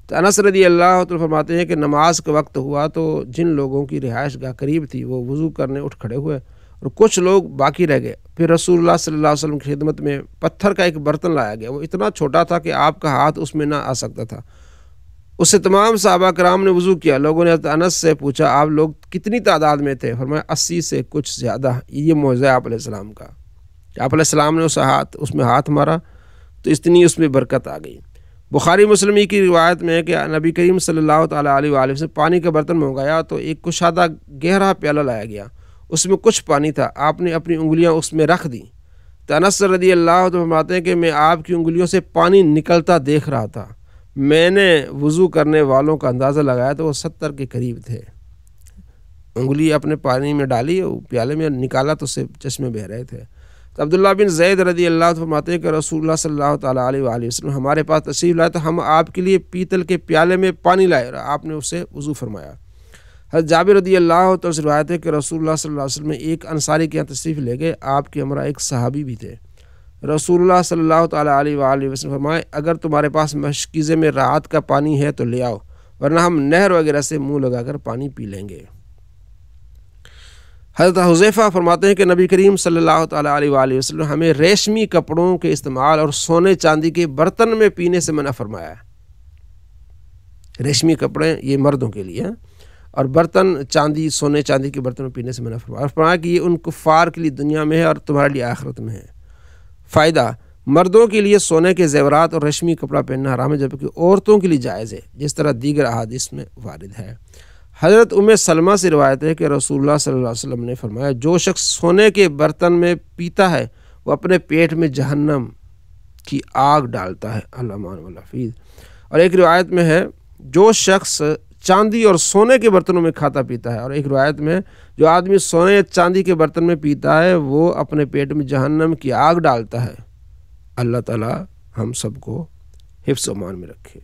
A: تو انس رضی اللہ تعالیٰ فرماتے ہیں کہ نماز کا وقت ہوا تو جن لوگوں کی رہائش گاہ قریب تھی وہ وضو کرنے اٹھ کھڑے ہوئے اور کچھ لوگ باقی رہ گئے۔ پھر رسول اللہ صلی اللہ علیہ وسلم کی خدمت میں پتھر کا ایک برتن لایا گیا، وہ اتنا چھوٹا تھا کہ آپ کا ہاتھ اس میں نہ آ سکتا تھا۔ اس سے تمام صحابہ کرام نے وضو کیا۔ لوگوں نے حضرت انس سے پوچھا آپ لوگ کتنی تعداد میں تھے؟ فرمایا 80 سے کچھ زیادہ۔ یہ معجزہ آپ علیہ السلام کا کہ آپ علیہ السلام نے اس میں ہاتھ مارا تو اتنی اس میں برکت آ گئی۔ بخاری مسلم کی روایت میں ہے کہ نبی کریم صلی اللہ تعالیٰ علیہ وآلہ وسلم پانی کا برتن منگایا تو ایک کشادہ گہرا پیالہ لایا گیا، اس میں کچھ پانی تھا، آپ نے اپنی انگلیاں اس میں رکھ دیں۔ تو انس رضی اللہ عنہ فرماتے ہیں کہ میں آپ کی انگلیوں سے پانی نکلتا دیکھ رہا تھا، میں نے وضو کرنے والوں کا اندازہ لگایا تو وہ 70 کے قریب تھے۔ انگلی اپنے پانی میں ڈالی، پیالے میں نکالا تو اسے چشمے بہہ رہے تھے۔ تو عبداللہ بن زید رضی اللہ عنہ فرماتے ہیں کہ رسول اللہ صلی اللہ تعالیٰ علیہ وآلہ وسلم ہمارے پاس تشریف لائے تو ہم آپ کے لیے پیتل کے پیالے میں پانی لائے اور آپ نے اسے وضو فرمایا۔ حضرت جابر رضی اللہ عنہ سے روایت ہے کہ رسول اللہ صلی اللہ علیہ وسلم ایک انصاری کے یہاں تشریف لے گئے، آپ کے ہمراہ ایک صحابی بھی تھے۔ رسول اللہ صلی اللہ تعالیٰ علیہ وآلہ وسلم فرمائے اگر تمہارے پاس مشکیزے میں راحت کا پانی ہے تو لے آؤ، ورنہ ہم نہر وغیرہ سے منہ لگا کر پانی پی لیں گے۔ حضرت حذیفہ فرماتے ہیں کہ نبی کریم صلی اللہ تعالیٰ علیہ وآلہ وسلم ہمیں ریشمی کپڑوں کے استعمال اور سونے چاندی کے برتن میں پینے سے منع فرمایا ہے۔ ریشمی کپڑے یہ مردوں کے لیے ہیں، اور برتن چاندی، سونے چاندی کے برتن میں پینے سے منع فرمایا، اور فرمایا کہ یہ ان کفار کے لیے دنیا میں ہے اور تمہارے لیے آخرت میں ہے۔ فائدہ: مردوں کے لیے سونے کے زیورات اور ریشمی کپڑا پہننا حرام ہے، جبکہ عورتوں کے لیے جائز ہے، جس طرح دیگر احادیث میں وارد ہے۔ حضرت ام سلمہ سے روایت ہے کہ رسول اللہ صلی اللہ علیہ وسلم نے فرمایا جو شخص سونے کے برتن میں پیتا ہے وہ اپنے پیٹ میں جہنم کی آگ ڈالتا ہے، الامان والحفیظ۔ اور ایک روایت میں ہے جو شخص چاندی اور سونے کے برتنوں میں کھاتا پیتا ہے، اور ایک روایت میں جو آدمی سونے چاندی کے برتن میں پیتا ہے وہ اپنے پیٹ میں جہنم کی آگ ڈالتا ہے۔ اللہ تعالی ہم سب کو حفظ و امان میں رکھے۔